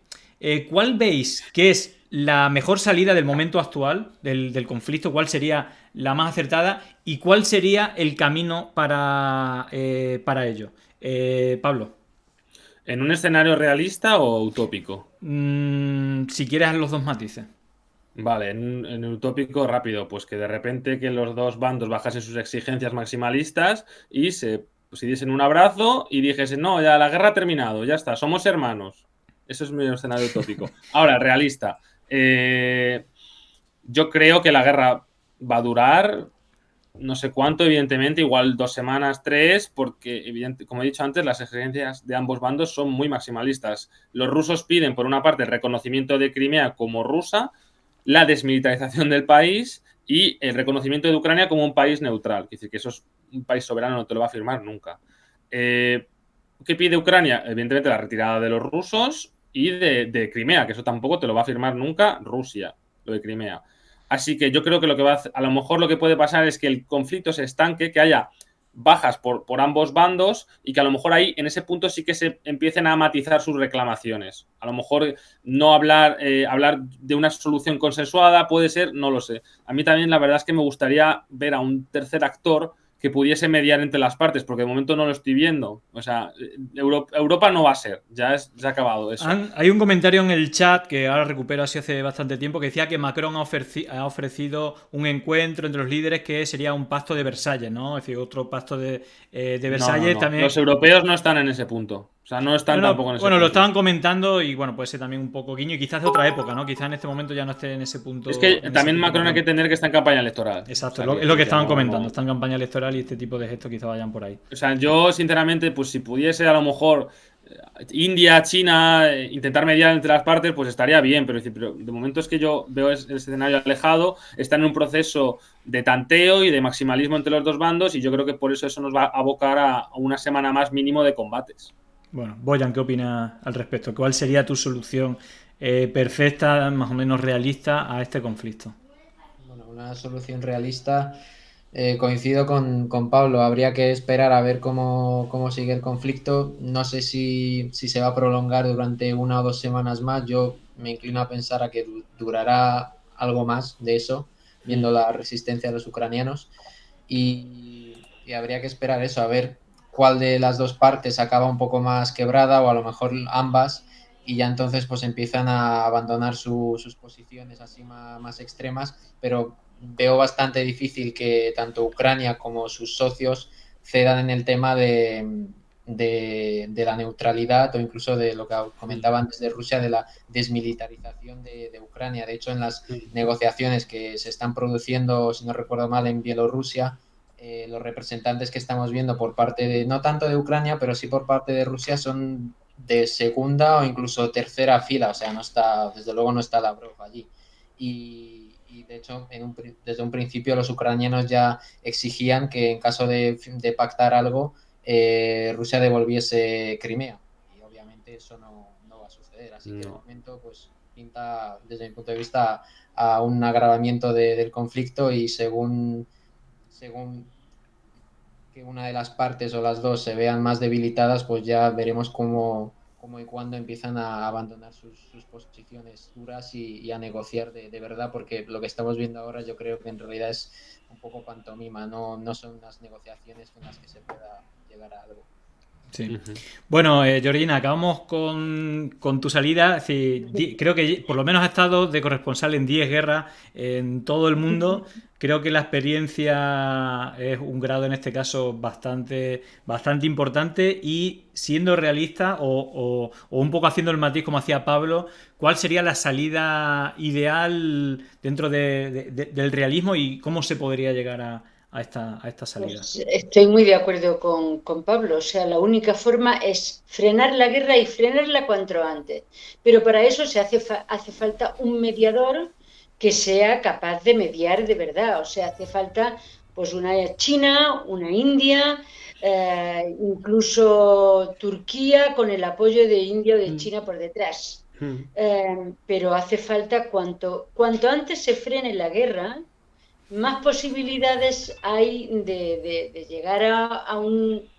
¿cuál veis que es la mejor salida del momento actual, del conflicto? ¿Cuál sería la más acertada? ¿Y cuál sería el camino para ello? Pablo. ¿En un escenario realista o utópico? Si quieres los dos matices. Vale, en el utópico rápido, pues que de repente que los dos bandos bajasen sus exigencias maximalistas y se diesen un abrazo y dijesen, no, ya la guerra ha terminado, ya está, somos hermanos. Eso es mi escenario utópico. Ahora, realista. Yo creo que la guerra va a durar no sé cuánto, evidentemente, igual 2 semanas, 3, porque, como he dicho antes, las exigencias de ambos bandos son muy maximalistas. Los rusos piden, por una parte, el reconocimiento de Crimea como rusa, la desmilitarización del país y el reconocimiento de Ucrania como un país neutral. Es decir, que eso es un país soberano, no te lo va a firmar nunca. ¿Qué pide Ucrania? Evidentemente la retirada de los rusos y de Crimea, que eso tampoco te lo va a firmar nunca Rusia, lo de Crimea. Así que yo creo que a lo mejor lo que puede pasar es que el conflicto se estanque, que haya bajas por ambos bandos y que a lo mejor ahí en ese punto sí que se empiecen a matizar sus reclamaciones. A lo mejor no hablar de una solución consensuada puede ser, no lo sé. A mí también la verdad es que me gustaría ver a un tercer actor que pudiese mediar entre las partes, porque de momento no lo estoy viendo. O sea, Europa no va a ser, ya ha acabado eso. Hay un comentario en el chat que ahora recupero así hace bastante tiempo que decía que Macron ha ofrecido un encuentro entre los líderes que sería un pacto de Versalles, ¿no? Es decir, otro pacto de Versalles No. también. Los europeos no están en ese punto. O sea, no están tampoco en ese punto. Bueno, lo estaban comentando y bueno, puede ser también un poco guiño y quizás de otra época, ¿no? Quizás en este momento ya no esté en ese punto. Es que también Macron hay que tener que está en campaña electoral. Exacto, O sea, es lo que estaban no, comentando. Está en campaña electoral y este tipo de gestos quizás vayan por ahí. O sea, yo sinceramente, pues si pudiese a lo mejor India, China, intentar mediar entre las partes, pues estaría bien, pero de momento es que yo veo ese escenario alejado, está en un proceso de tanteo y de maximalismo entre los dos bandos y yo creo que por eso nos va a abocar a una semana más mínimo de combates. Bueno, Boyan, ¿qué opinas al respecto? ¿Cuál sería tu solución perfecta, más o menos realista a este conflicto? Bueno, una solución realista, coincido con Pablo, habría que esperar a ver cómo sigue el conflicto. No sé si se va a prolongar durante 1 o 2 semanas más. Yo me inclino a pensar a que durará algo más de eso, viendo la resistencia de los ucranianos. Y habría que esperar eso, a ver cuál de las dos partes acaba un poco más quebrada o a lo mejor ambas y ya entonces pues empiezan a abandonar sus posiciones así más extremas, pero veo bastante difícil que tanto Ucrania como sus socios cedan en el tema de la neutralidad o incluso de lo que comentaban desde Rusia, de la desmilitarización de Ucrania. De hecho, en las negociaciones que se están produciendo, si no recuerdo mal, en Bielorrusia, los representantes que estamos viendo por parte de, no tanto de Ucrania, pero sí por parte de Rusia, son de segunda o incluso tercera fila, o sea, no está, desde luego no está Lavrov allí. Y de hecho, desde un principio los ucranianos ya exigían que en caso de pactar algo, Rusia devolviese Crimea. Y obviamente eso no va a suceder. Así que de momento, pues pinta, desde mi punto de vista, a un agravamiento del conflicto y según que una de las partes o las dos se vean más debilitadas, pues ya veremos cómo y cuándo empiezan a abandonar sus posiciones duras y a negociar de verdad, porque lo que estamos viendo ahora yo creo que en realidad es un poco pantomima, no son unas negociaciones en las que se pueda llegar a algo. Sí. Bueno, Georgina, acabamos con tu salida. Es decir, creo que por lo menos has estado de corresponsal en 10 guerras en todo el mundo. Creo que la experiencia es un grado en este caso bastante importante y siendo realista o un poco haciendo el matiz como hacía Pablo, ¿cuál sería la salida ideal dentro del realismo y cómo se podría llegar a esta salida? Pues estoy muy de acuerdo con Pablo. O sea, la única forma es frenar la guerra y frenarla cuanto antes. Pero para eso hace falta un mediador que sea capaz de mediar de verdad. O sea, hace falta pues una China, una India, incluso Turquía con el apoyo de India o de China por detrás. Pero hace falta cuanto antes se frene la guerra, más posibilidades hay de llegar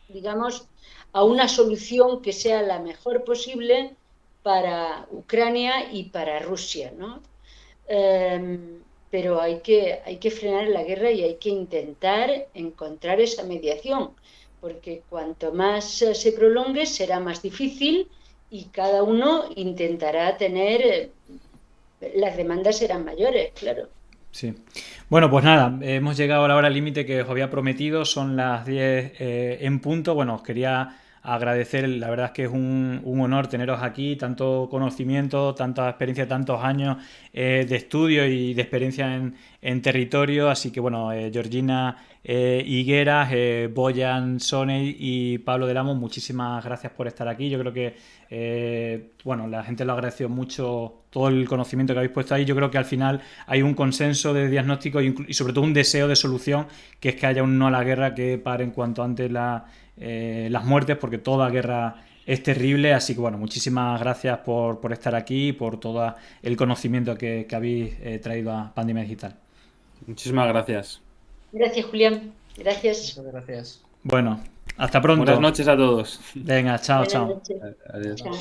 digamos, a una solución que sea la mejor posible para Ucrania y para Rusia, ¿no? pero hay que frenar la guerra y hay que intentar encontrar esa mediación, porque cuanto más se prolongue será más difícil y cada uno intentará tener, las demandas serán mayores, claro. Sí. Bueno, pues nada, hemos llegado a la hora límite que os había prometido, son las 10 en punto. Bueno, os quería agradecer, la verdad es que es un honor teneros aquí, tanto conocimiento, tanta experiencia, tantos años de estudio y de experiencia en territorio, así que bueno, Georgina Higueras, Boyan Soney y Pablo del Amo, muchísimas gracias por estar aquí. Yo creo que bueno, la gente lo agradeció mucho todo el conocimiento que habéis puesto ahí. Yo creo que al final hay un consenso de diagnóstico y sobre todo un deseo de solución, que es que haya un no a la guerra, que pare en cuanto antes las muertes, porque toda guerra es terrible. Así que bueno, muchísimas gracias por estar aquí y por todo el conocimiento que habéis traído a Pandemia Digital. Muchísimas gracias. Gracias, Julián. Gracias. Muchas gracias. Bueno, hasta pronto. Buenas noches a todos. Venga, chao, Buenas chao. noches. Adiós. Chao.